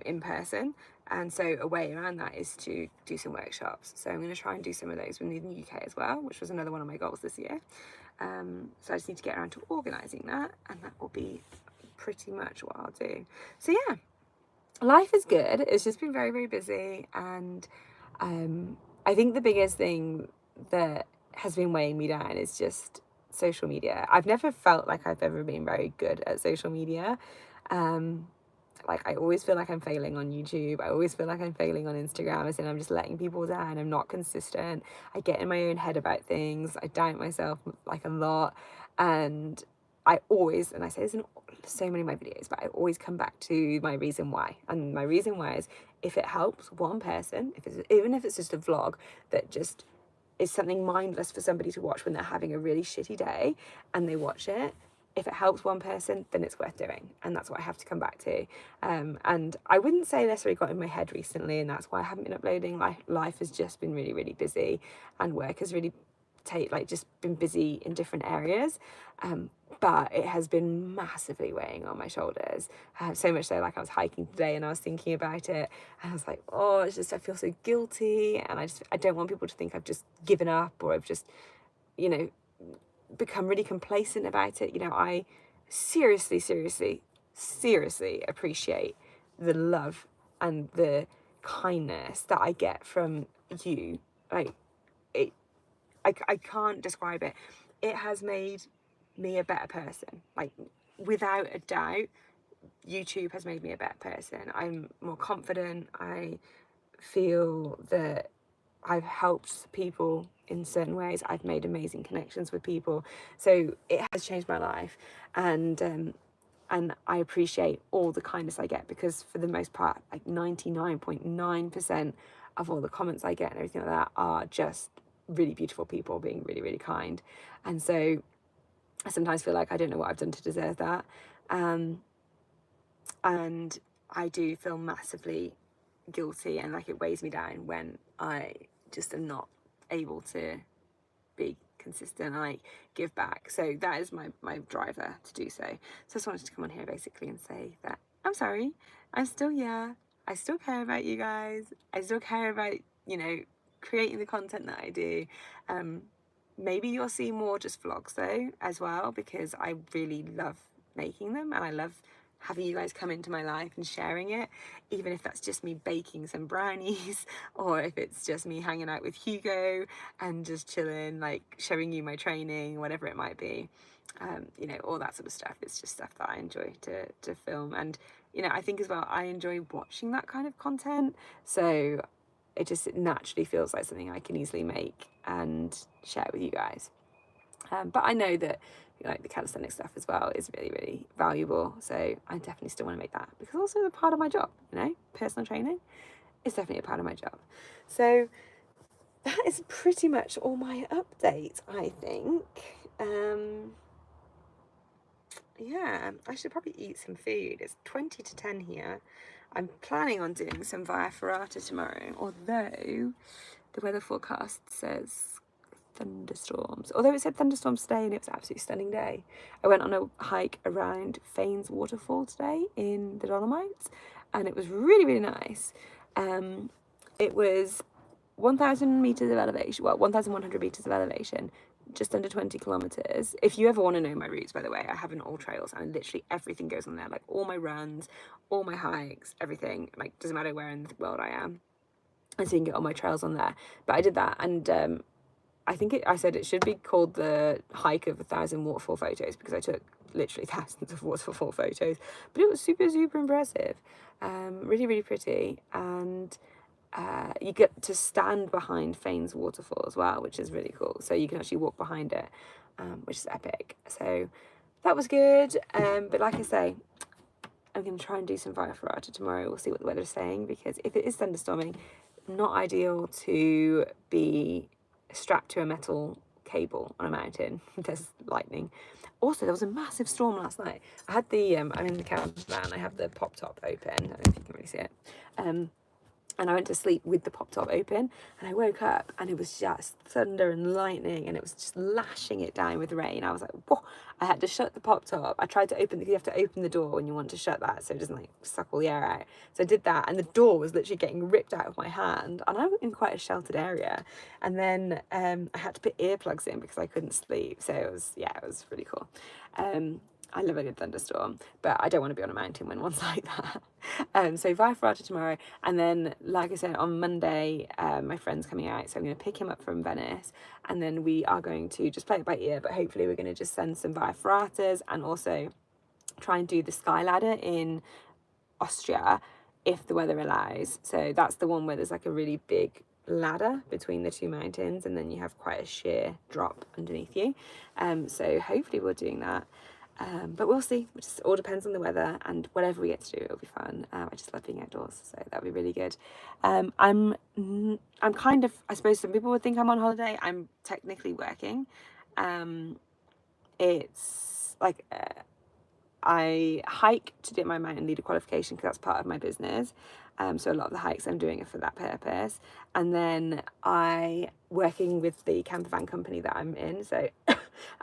Speaker 1: in person. And so a way around that is to do some workshops. So I'm going to try and do some of those in the UK as well, which was another one of my goals this year. So I just need to get around to organising that, and that will be pretty much what I'll do. So yeah, life is good. It's just been very, very busy, and I think the biggest thing that has been weighing me down is just social media. I've never felt like I've ever been very good at social media. Like, I always feel like I'm failing on YouTube. I always feel like I'm failing on Instagram, as in I'm just letting people down. I'm not consistent. I get in my own head about things. I doubt myself like a lot. And I always, and I say this in so many of my videos, but I always come back to my reason why. And my reason why is, if it helps one person, even if it's just a vlog that just is something mindless for somebody to watch when they're having a really shitty day and they watch it, if it helps one person, then it's worth doing. And that's what I have to come back to. And I wouldn't say necessarily got in my head recently, and that's why I haven't been uploading. Life has just been really, really busy, and work has really just been busy in different areas. But it has been massively weighing on my shoulders. So much so, like, I was hiking today and I was thinking about it, and I was like, oh, it's just, I feel so guilty, and I don't want people to think I've just given up, or I've just, you know, become really complacent about it. You know, I seriously appreciate the love and the kindness that I get from you. Like, I can't describe it. It has made me a better person. Like, without a doubt, YouTube has made me a better person. I'm more confident. I feel that I've helped people in certain ways. I've made amazing connections with people. So it has changed my life. And I appreciate all the kindness I get, because for the most part, like 99.9% of all the comments I get and everything like that are just really beautiful people being really, really kind. And so I sometimes feel like I don't know what I've done to deserve that. And I do feel massively guilty, and like it weighs me down when I just am not able to be consistent and like give back. So that is my driver to do so. So I just wanted to come on here basically and say that I'm sorry, I'm still here, I still care about you guys, I still care about, you know, creating the content that I do. Maybe you'll see more just vlogs though as well, because I really love making them and I love having you guys come into my life and sharing it, even if that's just me baking some brownies or if it's just me hanging out with Hugo and just chilling, like showing you my training, whatever it might be. You know, all that sort of stuff. It's just stuff that I enjoy to film. And, you know, I think as well, I enjoy watching that kind of content. So it naturally feels like something I can easily make and share with you guys. But I know that, you know, like the calisthenics stuff as well is really, really valuable. So I definitely still want to make that, because also a part of my job, you know, personal training is definitely a part of my job. So that is pretty much all my updates, I think. Yeah, I should probably eat some food. It's 20 to 10 here. I'm planning on doing some via ferrata tomorrow, although the weather forecast says thunderstorms. Although it said thunderstorms today and it was an absolutely stunning day. I went on a hike around Fanes waterfall today in the Dolomites and it was really, really nice. It was 1,000 meters of elevation, well, 1,100 meters of elevation, just under 20 kilometers. If you ever want to know my routes, by the way, I have an all trails and literally everything goes on there, like all my runs, all my hikes, everything, like doesn't matter where in the world I am. And so you can get all my trails on there. But I did that, and I think I said it should be called the hike of 1,000 waterfall photos, because I took literally thousands of waterfall photos, but it was super, super impressive. Really, really pretty. And you get to stand behind Fanes waterfall as well, which is really cool. So you can actually walk behind it, which is epic. So that was good. But like I say, I'm going to try and do some via ferrata tomorrow. We'll see what the weather's saying, because if it is thunderstorming, not ideal to be strapped to a metal cable on a mountain. There's lightning. Also, there was a massive storm last night. I had the I'm in the camper van. I have the pop top open. I don't know if you can really see it. And I went to sleep with the pop top open, and I woke up and it was just thunder and lightning, and it was just lashing it down with rain. I was like, whoa! I had to shut the pop top. I tried to open you have to open the door when you want to shut that, so it doesn't like suck all the air out. So I did that, and the door was literally getting ripped out of my hand, and I'm in quite a sheltered area. And then I had to put earplugs in because I couldn't sleep. So it was really cool. I love a good thunderstorm, but I don't want to be on a mountain when one's like that. So via ferrata tomorrow, and then like I said, on Monday my friend's coming out, so I'm going to pick him up from Venice, and then we are going to just play it by ear, but hopefully we're going to just send some via ferratas and also try and do the sky ladder in Austria if the weather allows. So that's the one where there's like a really big ladder between the two mountains, and then you have quite a sheer drop underneath you. So hopefully we're doing that. But we'll see. It just all depends on the weather, and whatever we get to do, it'll be fun. I just love being outdoors, so that'll be really good. I'm kind of, I suppose some people would think I'm on holiday. I'm technically working. It's like I hike to do my mountain leader qualification because that's part of my business. So a lot of the hikes I'm doing are for that purpose. And then I working with the camper van company that I'm in. So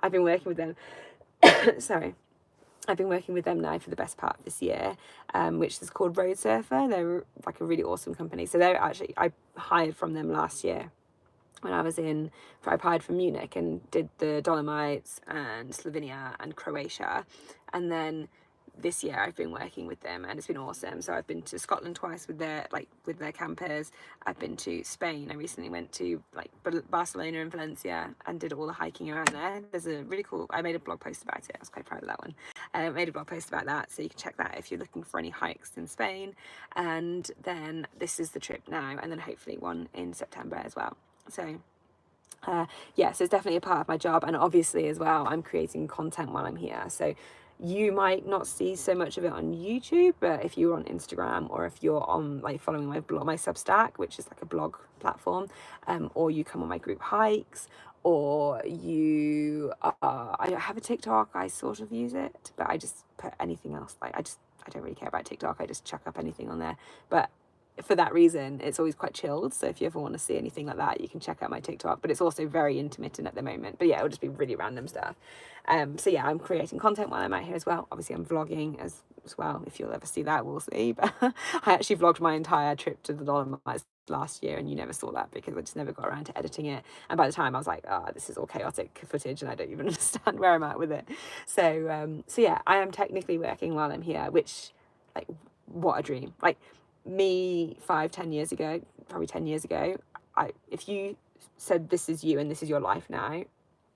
Speaker 1: I've been working with them. Sorry. I've been working with them now for the best part of this year, which is called Road Surfer. They're like a really awesome company. So I hired from them last year when I was I hired from Munich and did the Dolomites and Slovenia and Croatia. And then this year I've been working with them and it's been awesome. So I've been to Scotland twice with their campers. I've been to Spain. I recently went to like Barcelona and Valencia and did all the hiking around there. There's a really cool, I made a blog post about it. I was quite proud of that one. I made a blog post about that, so you can check that if you're looking for any hikes in Spain. And then this is the trip now, and then hopefully one in September as well. So yeah, so it's definitely a part of my job, and obviously as well I'm creating content while I'm here. So you might not see so much of it on YouTube, but if you're on Instagram, or if you're on like following my blog, my Substack, which is like a blog platform, or you come on my group hikes, or you I don't have a TikTok, I sort of use it, but I just put anything else, like I don't really care about TikTok, I just chuck up anything on there. But for that reason, it's always quite chilled. So if you ever want to see anything like that, you can check out my TikTok, but it's also very intermittent at the moment. But yeah, it'll just be really random stuff. So yeah, I'm creating content while I'm out here as well. Obviously I'm vlogging as well. If you'll ever see that, we'll see. But I actually vlogged my entire trip to the Dolomites last year, and you never saw that because I just never got around to editing it. And by the time I was like, this is all chaotic footage and I don't even understand where I'm at with it. So yeah, I am technically working while I'm here, which, like, what a dream. Like, me 5-10 years ago, probably 10 years ago, if you said this is you and this is your life now,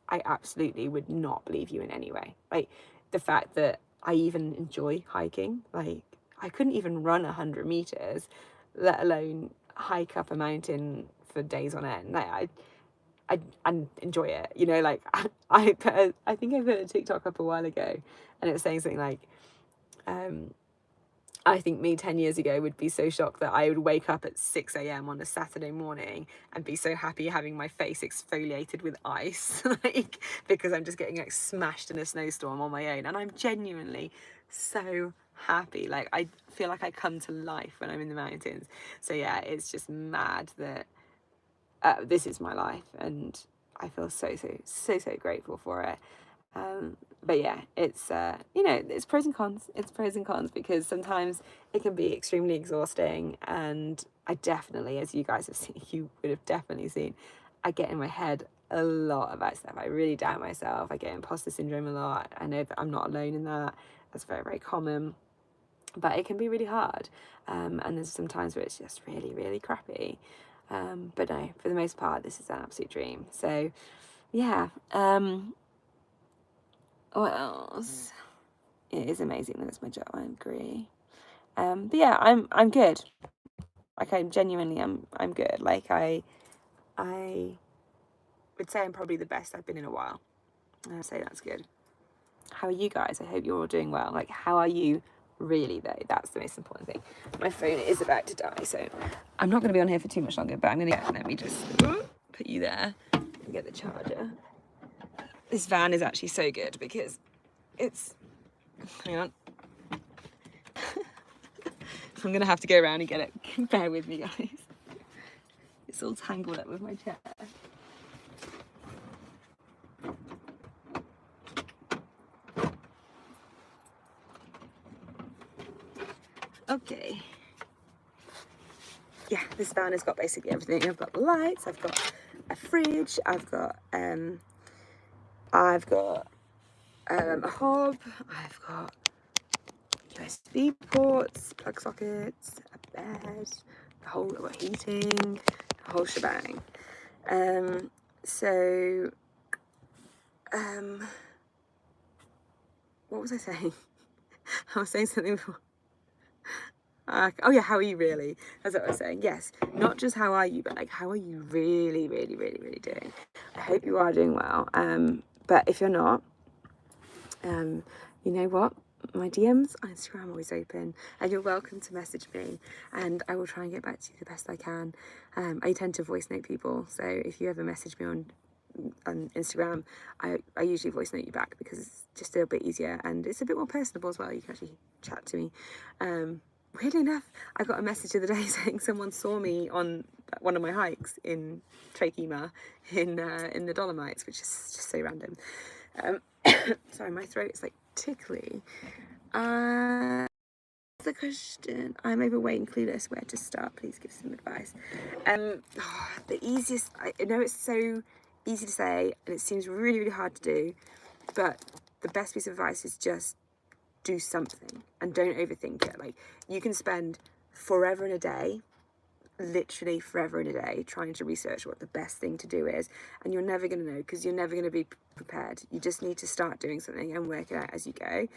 Speaker 1: I absolutely would not believe you in any way. Like, the fact that I even enjoy hiking, like I couldn't even run 100 meters, let alone hike up a mountain for days on end. Like I enjoy it, you know. Like I think I put a TikTok up a while ago, and it was saying something like, I think me 10 years ago would be so shocked that I would wake up at 6 a.m. on a Saturday morning and be so happy having my face exfoliated with ice, like, because I'm just getting like smashed in a snowstorm on my own. And I'm genuinely so happy. Like, I feel like I come to life when I'm in the mountains. So yeah, it's just mad that this is my life, and I feel so grateful for it. But yeah, it's you know, it's pros and cons. It's pros and cons, because sometimes it can be extremely exhausting, and I definitely, as you guys have seen, you would have definitely seen, I get in my head a lot about stuff. I really doubt myself. I get imposter syndrome a lot. I know that I'm not alone in that. That's very common, but it can be really hard. And there's some times where it's just really crappy. But no, for the most part, this is an absolute dream. So yeah. What else? It is amazing that it's my job. I agree. But yeah, I'm good. Like, I genuinely I'm good. Like, I would say I'm probably the best I've been in a while. I'd say that's good. How are you guys? I hope you're all doing well. Like, how are you really, though? That's the most important thing. My phone is about to die, so I'm not going to be on here for too much longer, but I'm going to let me just put you there and get the charger. This van is actually so good because it's, hang on. I'm gonna have to go around and get it. Bear with me, guys. It's all tangled up with my chair. Okay. Yeah, this van has got basically everything. I've got the lights, I've got a fridge, I've got a hob, I've got USB ports, plug sockets, a bed, the whole heating, the whole shebang. What was I saying? I was saying something before. Oh yeah, how are you really? That's what I was saying. Yes, not just how are you, but like, how are you really doing? I hope you are doing well. But if you're not, you know what? My DMs on Instagram are always open, and you're welcome to message me, and I will try and get back to you the best I can. I tend to voice note people, so if you ever message me on Instagram, I usually voice note you back, because it's just a bit easier and it's a bit more personable as well. You can actually chat to me. Weirdly enough, I got a message the other day saying someone saw me on one of my hikes in Trakema in the Dolomites, which is just so random. Sorry, my throat is like tickly. The question, I'm overweight and clueless where to start. Please give some advice. The easiest, I know it's so easy to say and it seems really hard to do, but the best piece of advice is just do something and don't overthink it. Like, you can spend forever and a day, literally forever and a day, trying to research what the best thing to do is, and you're never going to know, because you're never going to be prepared. You just need to start doing something and work it out as you go.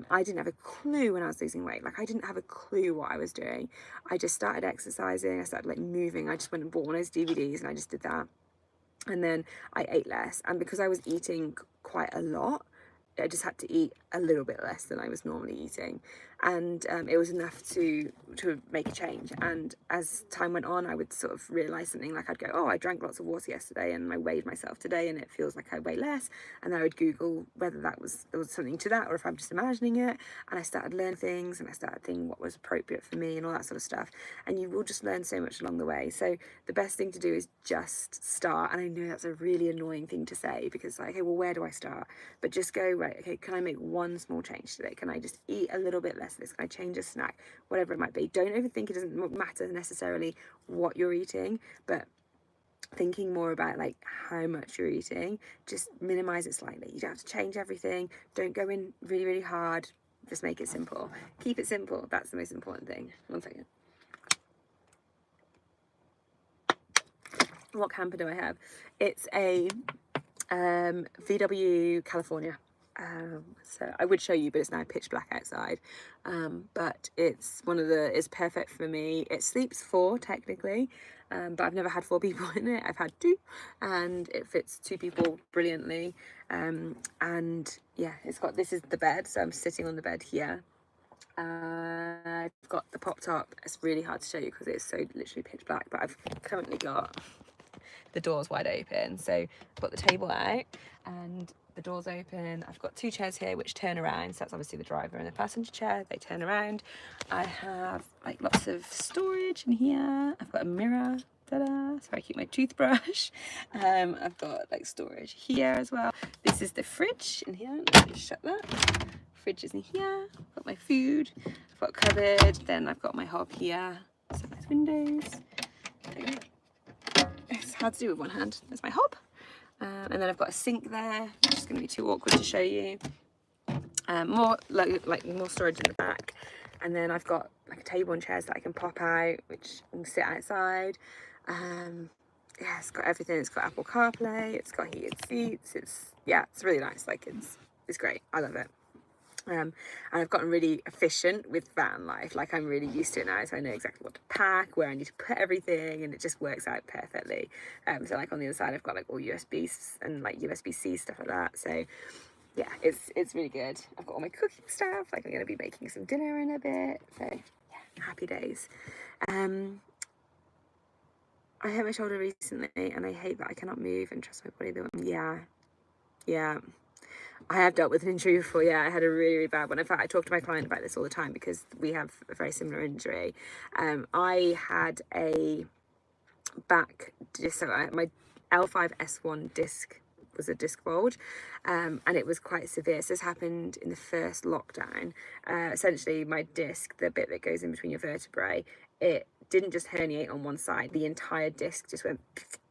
Speaker 1: I didn't have a clue when I was losing weight. Like, I didn't have a clue what I was doing. I just started exercising. I started like moving. I just went and bought one of those DVDs and I just did that. And then I ate less, and because I was eating quite a lot, I just had to eat a little bit less than I was normally eating, and it was enough to make a change. And as time went on, I would sort of realise something, like I'd go, oh, I drank lots of water yesterday and I weighed myself today and it feels like I weigh less, and then I would Google whether there was something to that, or if I'm just imagining it, and I started learning things, and I started thinking what was appropriate for me and all that sort of stuff. And you will just learn so much along the way. So the best thing to do is just start. And I know that's a really annoying thing to say, because like, okay, well, where do I start? But just go, right, okay, can I make one small change today? Can I just eat a little bit less of this? Can I change a snack? Whatever it might be. Don't overthink. It doesn't matter necessarily what you're eating, but thinking more about like how much you're eating, just minimize it slightly. You don't have to change everything. Don't go in really, really hard. Just make it simple. Keep it simple. That's the most important thing. One second. What camper do I have? It's a VW California. So I would show you, but it's now pitch black outside. But it's perfect for me. It sleeps 4 technically, but I've never had 4 people in it. I've had 2, and it fits 2 people brilliantly. And yeah, this is the bed, so I'm sitting on the bed here. I've got the pop top. It's really hard to show you because it's so literally pitch black, but I've currently got the doors wide open. So I've got the table out and the doors open. I've got 2 chairs here which turn around, so that's obviously the driver and the passenger chair. They turn around. I have like lots of storage in here. I've got a mirror, so I keep my toothbrush. I've got like storage here as well. This is the fridge in here. Let me just shut that. Fridge is in here. I've got my food. I've got a cupboard. Then I've got my hob here. So nice windows. It's hard to do with one hand. There's my hob. And then I've got a sink there, which is going to be too awkward to show you. More more storage in the back. And then I've got like a table and chairs that I can pop out, which can sit outside. Yeah, it's got everything. It's got Apple CarPlay. It's got heated seats. It's really nice. Like it's great. I love it. And I've gotten really efficient with van life. Like, I'm really used to it now, so I know exactly what to pack, where I need to put everything, and it just works out perfectly. So like on the other side, I've got like all USBs and like USB-C stuff like that. So yeah, it's really good. I've got all my cooking stuff. Like, I'm going to be making some dinner in a bit. So yeah, happy days. I hurt my shoulder recently, and I hate that I cannot move and trust my body. Yeah. I have dealt with an injury before. Yeah, I had a really, really bad one. In fact, I talk to my client about this all the time because we have a very similar injury. I had a back disc, my L5-S1 disc was a disc bulge, and it was quite severe. So this happened in the first lockdown. Essentially, my disc, the bit that goes in between your vertebrae, it didn't just herniate on one side. The entire disc just went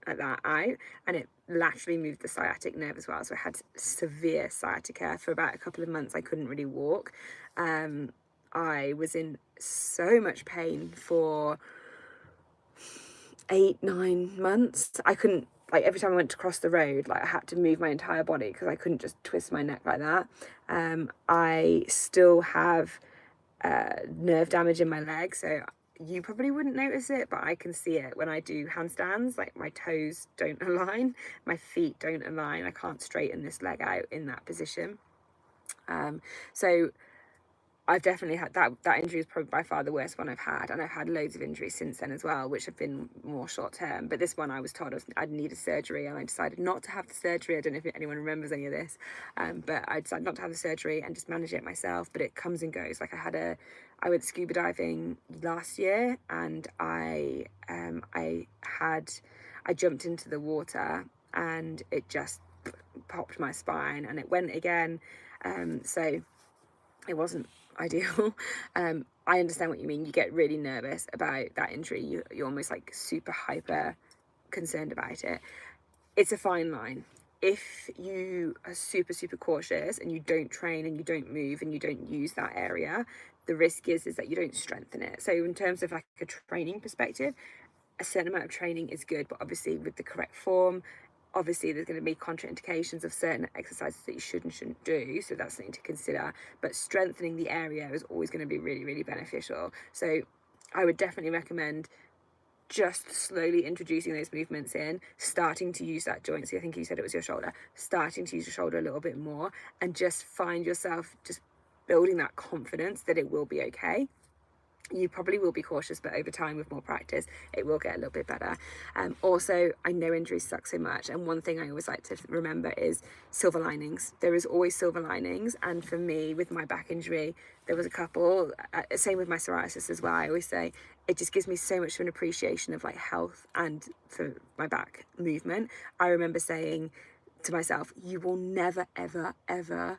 Speaker 1: like that out, and it laterally moved the sciatic nerve as well. So I had severe sciatica for about a couple of months. I couldn't really walk. I was in so much pain for 8-9 months. I couldn't, like, every time I went to cross the road, like, I had to move my entire body because I couldn't just twist my neck like that. I still have nerve damage in my leg, so you probably wouldn't notice it, but I can see it when I do handstands. Like, my toes don't align, my feet don't align. I can't straighten this leg out in that position. So I've definitely had that injury is probably by far the worst one I've had, and I've had loads of injuries since then as well, which have been more short term. But this one, I was told I'd needed surgery, and I decided not to have the surgery. I don't know if anyone remembers any of this, but I decided not to have the surgery and just manage it myself. But it comes and goes. Like, I went scuba diving last year, and I jumped into the water, and it just popped my spine, and it went again. So it wasn't ideal. I understand what you mean. You get really nervous about that injury. You're almost like super hyper concerned about it. It's a fine line. if you are super, super cautious and you don't train and you don't move and you don't use that area, the risk is that you don't strengthen it. So in terms of like a training perspective, a certain amount of training is good, but obviously with the correct form, obviously there's going to be contraindications of certain exercises that you should and shouldn't do, so that's something to consider. But strengthening the area is always going to be really, really beneficial. So I would definitely recommend just slowly introducing those movements in, starting to use that joint. So I think you said it was your shoulder, starting to use your shoulder a little bit more, and just find yourself just building that confidence that it will be okay. You probably will be cautious, but over time with more practice it will get a little bit better. Also, I know injuries suck so much, and one thing I always like to remember is silver linings. There is always silver linings, and for me with my back injury there was a couple, same with my psoriasis as well. I always say it just gives me so much of an appreciation of like health and for my back movement. I remember saying to myself, you will never ever ever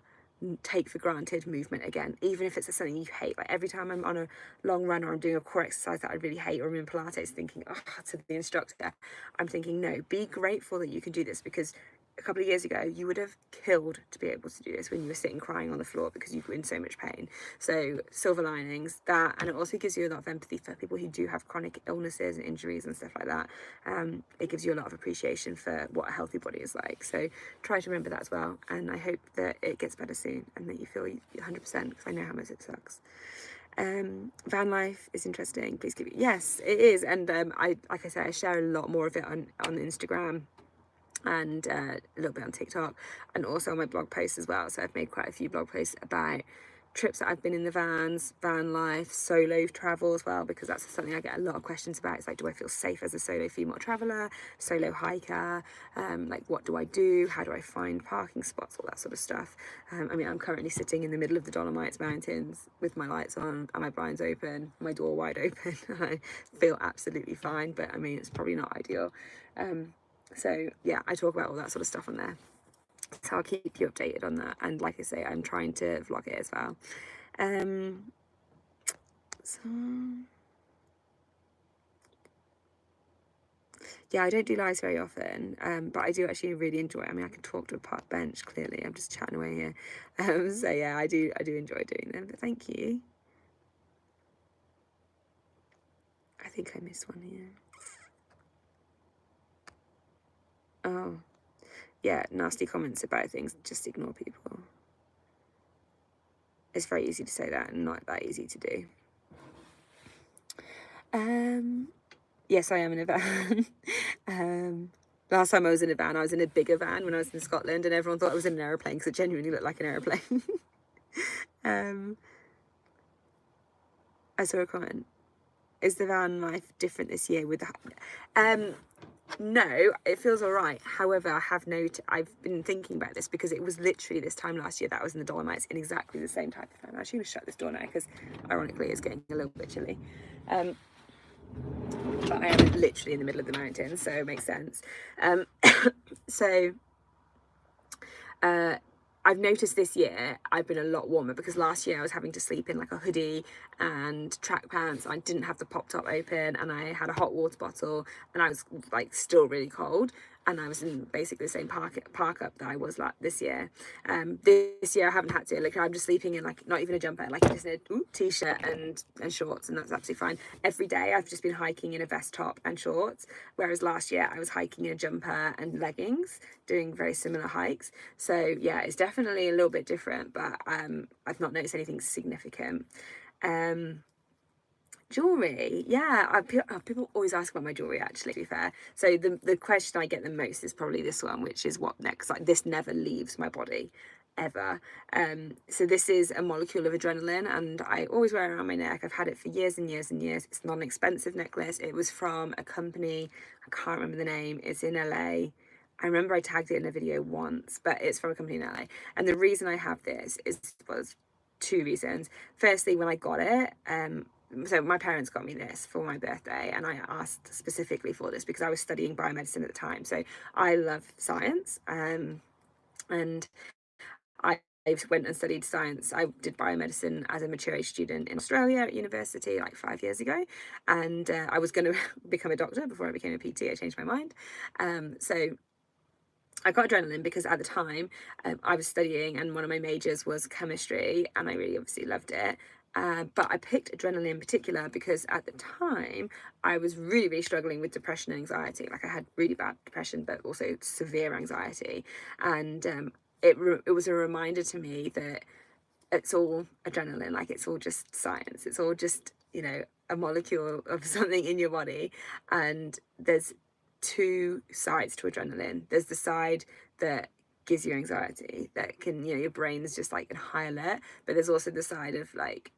Speaker 1: take for granted movement again, even if it's something you hate. Like every time I'm on a long run or I'm doing a core exercise that I really hate, or I'm in Pilates thinking, oh, to the instructor, I'm thinking, no, be grateful that you can do this, because a couple of years ago you would have killed to be able to do this when you were sitting crying on the floor because you were in so much pain. So silver linings, that, and it also gives you a lot of empathy for people who do have chronic illnesses and injuries and stuff like that. It gives you a lot of appreciation for what a healthy body is like. So try to remember that as well, and I hope that it gets better soon and that you feel 100%, because I know how much it sucks. Van life is interesting. Please give it. Yes, it is, and I, like I say, I share a lot more of it on Instagram and a little bit on TikTok, and also on my blog posts as well. So I've made quite a few blog posts about trips that I've been in the vans, van life, solo travel as well, because that's something I get a lot of questions about. It's like, do I feel safe as a solo female traveller, solo hiker? Like, what do I do? How do I find parking spots? All that sort of stuff. I mean, I'm currently sitting in the middle of the Dolomites mountains with my lights on and my blinds open, my door wide open. I feel absolutely fine, but I mean, it's probably not ideal. So yeah, I talk about all that sort of stuff on there. So I'll keep you updated on that. And like I say, I'm trying to vlog it as well. So yeah, I don't do lives very often, but I do actually really enjoy it. I mean, I can talk to a park bench, clearly. I'm just chatting away here. So yeah, I do enjoy doing them, but thank you. I think I missed one here. Oh, yeah, nasty comments about things, just ignore people. It's very easy to say that and not that easy to do. Yes, I am in a van. Last time I was in a van, I was in a bigger van when I was in Scotland, and everyone thought I was in an aeroplane because it genuinely looked like an aeroplane. I saw a comment. Is the van life different this year with the... No, it feels all right. However, I've been thinking about this because it was literally this time last year that I was in the Dolomites in exactly the same type of van. I actually shut this door now because ironically it's getting a little bit chilly. But I am literally in the middle of the mountains, so it makes sense. I've noticed this year I've been a lot warmer, because last year I was having to sleep in like a hoodie and track pants. I didn't have the pop top open, and I had a hot water bottle, and I was like still really cold, and I was in basically the same park up that I was like this year. This year I haven't had to, like I'm just sleeping in like not even a jumper, like just a t-shirt and shorts, and that's absolutely fine. Every day I've just been hiking in a vest top and shorts, whereas last year I was hiking in a jumper and leggings, doing very similar hikes. So yeah, it's definitely a little bit different, but I've not noticed anything significant. Jewelry, yeah, people always ask about my jewelry, actually, to be fair. So the question I get the most is probably this one, which is what next. Like, this never leaves my body ever. So this is a molecule of adrenaline, and I always wear it around my neck. I've had it for years and years and years. It's not an expensive necklace. It was from a company, I can't remember the name. It's in LA. I remember I tagged it in a video once, but it's from a company in LA. And the reason I have this was two reasons. Firstly, when I got it, so my parents got me this for my birthday, and I asked specifically for this because I was studying biomedicine at the time. So I love science, and I went and studied science. I did biomedicine as a mature age student in Australia at university like 5 years ago, and I was going to become a doctor before I became a PT. I changed my mind. So I got adrenaline because at the time I was studying, and one of my majors was chemistry, and I really obviously loved it. But I picked adrenaline in particular because at the time I was really, really struggling with depression and anxiety. Like I had really bad depression, but also severe anxiety. And it was a reminder to me that it's all adrenaline, like it's all just science. It's all just, you know, a molecule of something in your body. And there's two sides to adrenaline. There's the side that gives you anxiety, that can, you know, your brain's just like in high alert, but there's also the side of like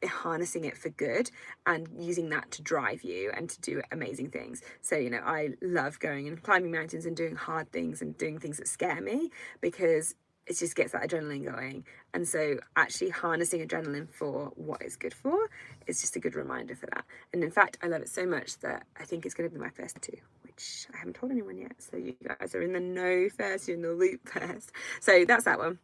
Speaker 1: harnessing it for good and using that to drive you and to do amazing things. So, you know, I love going and climbing mountains and doing hard things and doing things that scare me, because it just gets that adrenaline going. And so actually harnessing adrenaline for what it's good for is just a good reminder for that. And in fact, I love it so much that I think it's going to be my first tattoo, which I haven't told anyone yet. So you guys are in the know first, you're in the loop first. So that's that one.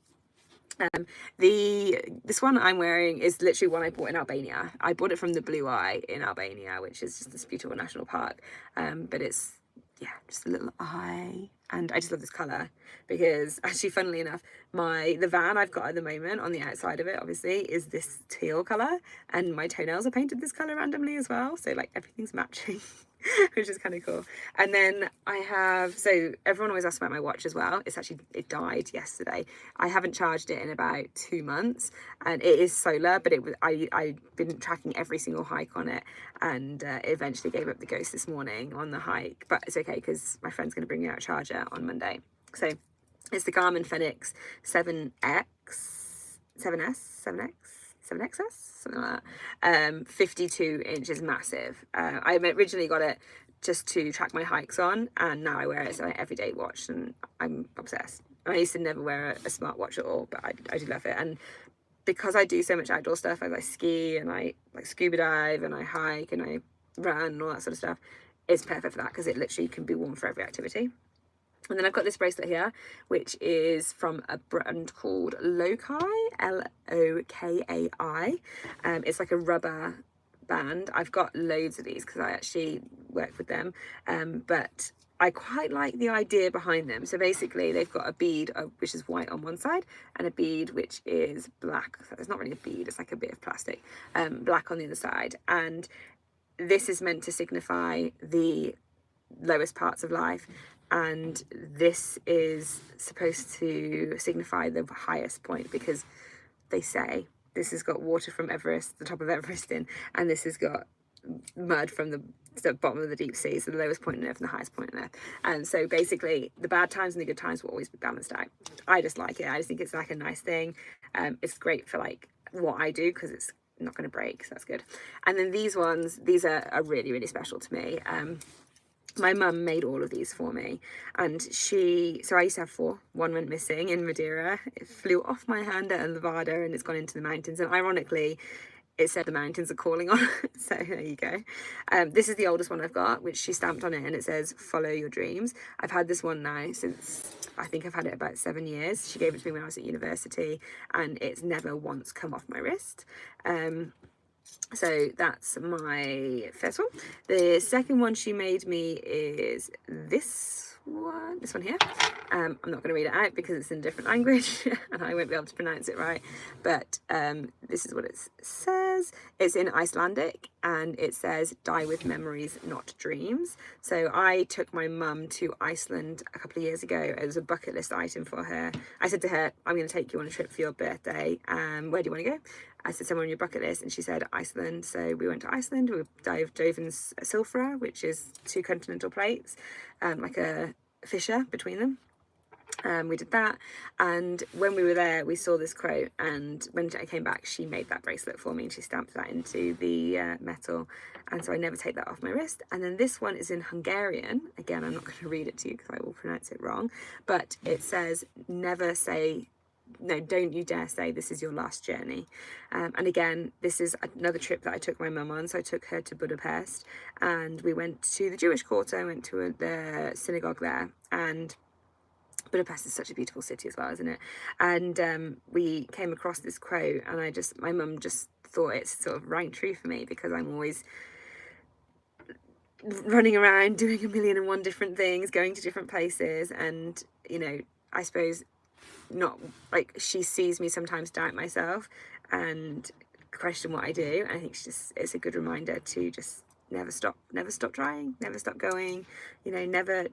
Speaker 1: This one I'm wearing is literally one I bought in Albania. I bought it from the Blue Eye in Albania, which is just this beautiful national park. But it's, yeah, just a little eye, and I just love this colour because actually, funnily enough, the van I've got at the moment on the outside of it obviously is this teal colour, and my toenails are painted this colour randomly as well, so like everything's matching. Which is kind of cool. And then I have, so everyone always asks about my watch as well. It died yesterday. I haven't charged it in about 2 months, and it is solar, but I've been tracking every single hike on it, and eventually gave up the ghost this morning on the hike, but it's okay because my friend's going to bring me out a charger on Monday. So it's the Garmin Fenix 7X, 7XS, something like that. 52 inches, massive. I originally got it just to track my hikes on, and now I wear it as an everyday watch, and I'm obsessed. I used to never wear a smartwatch at all, but I do love it. And because I do so much outdoor stuff, I ski and I like scuba dive and I hike and I run and all that sort of stuff, it's perfect for that because it literally can be worn for every activity. And then I've got this bracelet here, which is from a brand called Lokai, Lokai. It's like a rubber band. I've got loads of these because I actually work with them, but I quite like the idea behind them. So basically they've got a bead which is white on one side and a bead which is black. So it's not really a bead, it's like a bit of plastic, black on the other side. And this is meant to signify the lowest parts of life, and this is supposed to signify the highest point, because they say this has got water from Everest, the top of Everest in, and this has got mud from the bottom of the deep sea, so the lowest point on Earth and the highest point on Earth. And so basically the bad times and the good times will always be balanced out. I just like it. I just think it's like a nice thing. It's great for like what I do because it's not going to break, so that's good. And then these ones, these are really, really special to me. My mum made all of these for me, and so I used to have 4. One went missing in Madeira. It flew off my hand at Nevada and it's gone into the mountains, and ironically it said the mountains are calling on it. So there you go. This is the oldest one I've got, which she stamped on it, and it says follow your dreams. I've had this one now since, I think I've had it about 7 years. She gave it to me when I was at university, and it's never once come off my wrist. So that's my first one. The second one she made me is this one here. I'm not going to read it out because it's in a different language and I won't be able to pronounce it right, but this is what it says. It's in Icelandic, and it says die with memories, not dreams. So I took my mum to Iceland a couple of years ago. It was a bucket list item for her. I said to her, I'm going to take you on a trip for your birthday. Where do you want to go? I said, somewhere on your bucket list, and she said Iceland. So we went to Iceland. We dove in Silfra, which is 2 continental plates, like a fissure between them. We did that, and when we were there we saw this quote, and when I came back she made that bracelet for me, and she stamped that into the metal, and so I never take that off my wrist. And then this one is in Hungarian. Again, I'm not going to read it to you because I will pronounce it wrong, but it says never say, no, don't you dare say this is your last journey. And again, this is another trip that I took my mum on. So I took her to Budapest, and we went to the Jewish quarter, went to the synagogue there, and Budapest is such a beautiful city as well, isn't it? And we came across this quote, and my mum just thought it sort of rang true for me, because I'm always running around doing a million and one different things, going to different places, and I suppose not, like, she sees me sometimes doubt myself and question what I do. I think it's a good reminder to just never stop trying, never stop going, never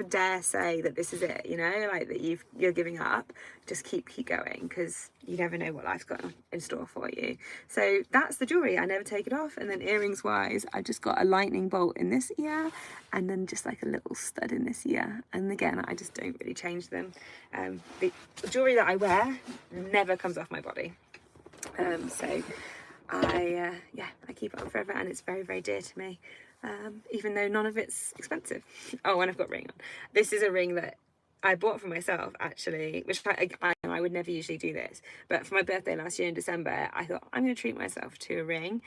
Speaker 1: dare say that this is it, like that you're giving up. Just keep going, because you never know what life's got in store for you. So that's the jewelry. I never take it off. And then earrings wise, I've just got a lightning bolt in this ear, and then just like a little stud in this ear, and again, I just don't really change them. The jewelry that I wear never comes off my body, so I keep it on forever, and it's very, very dear to me, even though none of it's expensive. Oh, and I've got a ring on. This is a ring that I bought for myself, actually, which I would never usually do this, but for my birthday last year in December, I thought I'm going to treat myself to a ring,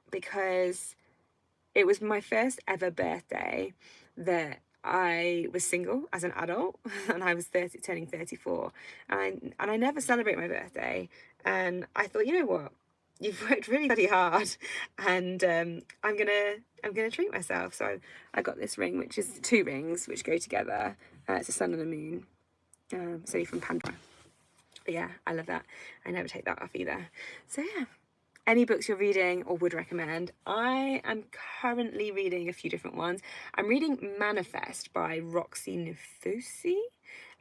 Speaker 1: because it was my first ever birthday that I was single as an adult, and I was turning 34, and I never celebrate my birthday, and I thought, you know what, you've worked really, really hard, and I'm gonna treat myself. So I got this ring, which is 2 rings which go together. It's a sun and a moon. It's only from Pandora. But yeah, I love that. I never take that off either. So yeah. Any books you're reading or would recommend? I am currently reading a few different ones. I'm reading Manifest by Roxy Nfusi.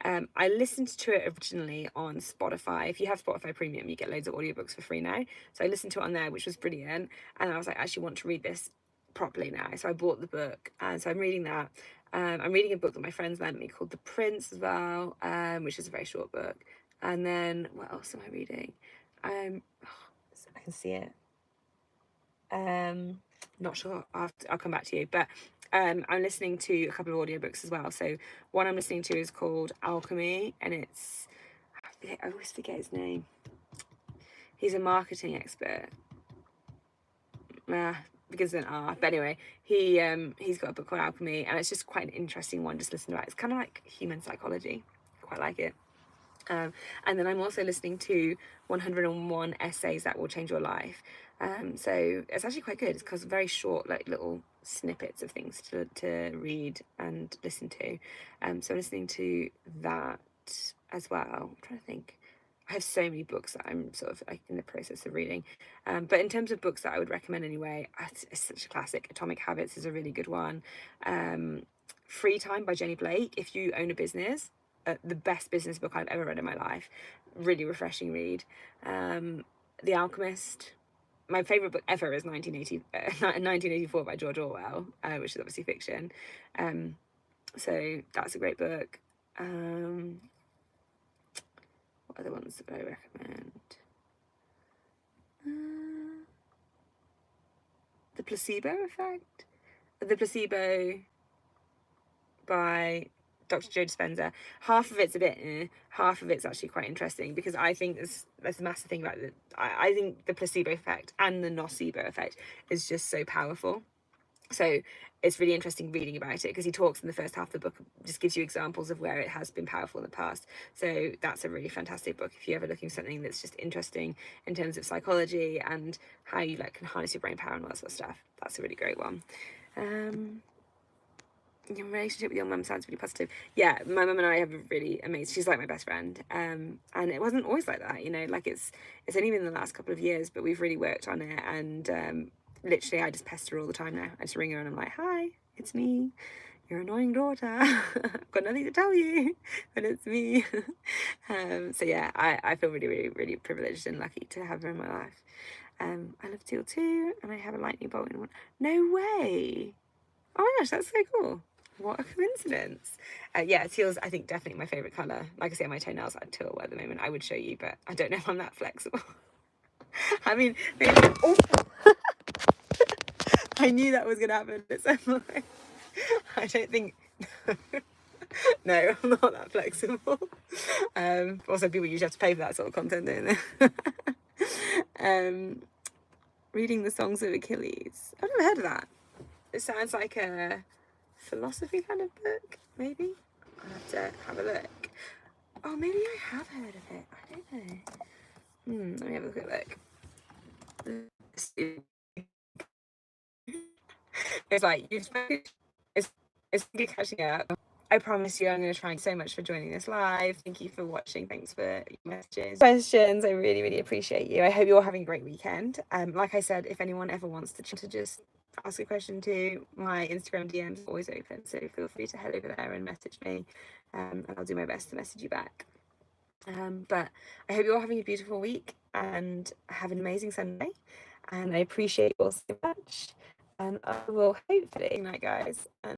Speaker 1: I listened to it originally on Spotify. If you have Spotify Premium, you get loads of audiobooks for free now. So I listened to it on there, which was brilliant. And I was like, I actually want to read this properly now. So I bought the book, and so I'm reading that. I'm reading a book that my friends lent me called The Prince as well, which is a very short book. And then what else am I reading? I can see it. Not sure. I'll come back to you. But I'm listening to a couple of audiobooks as well. So one I'm listening to is called Alchemy, and it's, I always forget his name. He's a marketing expert. Begins with an R. But anyway, he's got a book called Alchemy, and it's just quite an interesting one. Just listen to it. It's kind of like human psychology. Quite like it. And then I'm also listening to 101 Essays That Will Change Your Life. So it's actually quite good. It's because very short, like little snippets of things to read and listen to. So I'm listening to that as well. I'm trying to think. I have so many books that I'm sort of like in the process of reading. But in terms of books that I would recommend anyway, it's such a classic. Atomic Habits is a really good one. Free Time by Jenny Blake. If you own a business, the best business book I've ever read in my life. Really refreshing read. The Alchemist. My favourite book ever is 1984 by George Orwell, which is obviously fiction. So that's a great book. What other ones would I recommend? The Placebo Effect. The Placebo by Dr. Joe Dispenza. Half of it's a bit half of it's actually quite interesting, because I think there's a massive thing about it. I think the placebo effect and the nocebo effect is just so powerful. So it's really interesting reading about it, because he talks in the first half of the book, just gives you examples of where it has been powerful in the past. So that's a really fantastic book if you're ever looking for something that's just interesting in terms of psychology and how you can harness your brain power and all that sort of stuff. That's a really great one. Your relationship with your mum sounds really positive. Yeah, my mum and I have a really amazing, she's like my best friend, and it wasn't always like that, like it's only been the last couple of years, but we've really worked on it, and literally I just pester her all the time now. I just ring her and I'm like, hi, it's me, your annoying daughter. I've got nothing to tell you, but it's me. So yeah, I feel really, really, really privileged and lucky to have her in my life. I love teal too, and I have a lightning bolt in one. No way. Oh my gosh, that's so cool. What a coincidence. Yeah, teal's, I think, definitely my favourite colour. Like I say, my toenails are teal at the moment. I would show you, but I don't know if I'm that flexible. I mean, maybe... Oh! I knew that was going to happen at some point. I don't think... No, I'm not that flexible. Also, people usually have to pay for that sort of content, don't they? Reading the Songs of Achilles. I've never heard of that. It sounds like a philosophy kind of book, maybe. I'll have to have a look. Oh, maybe I have heard of it. I don't know. Let me have a quick look. It's like, it's good catching up. I promise you I'm going to try. So much for joining this live. Thank you for watching. Thanks for your messages, questions. I really, really appreciate you. I hope you're all having a great weekend. Like I said, if anyone ever wants to just ask a question too, my Instagram DMs are always open, so feel free to head over there and message me, and I'll do my best to message you back. But I hope you're all having a beautiful week and have an amazing Sunday, and I appreciate you all so much, and I will hopefully, good night guys.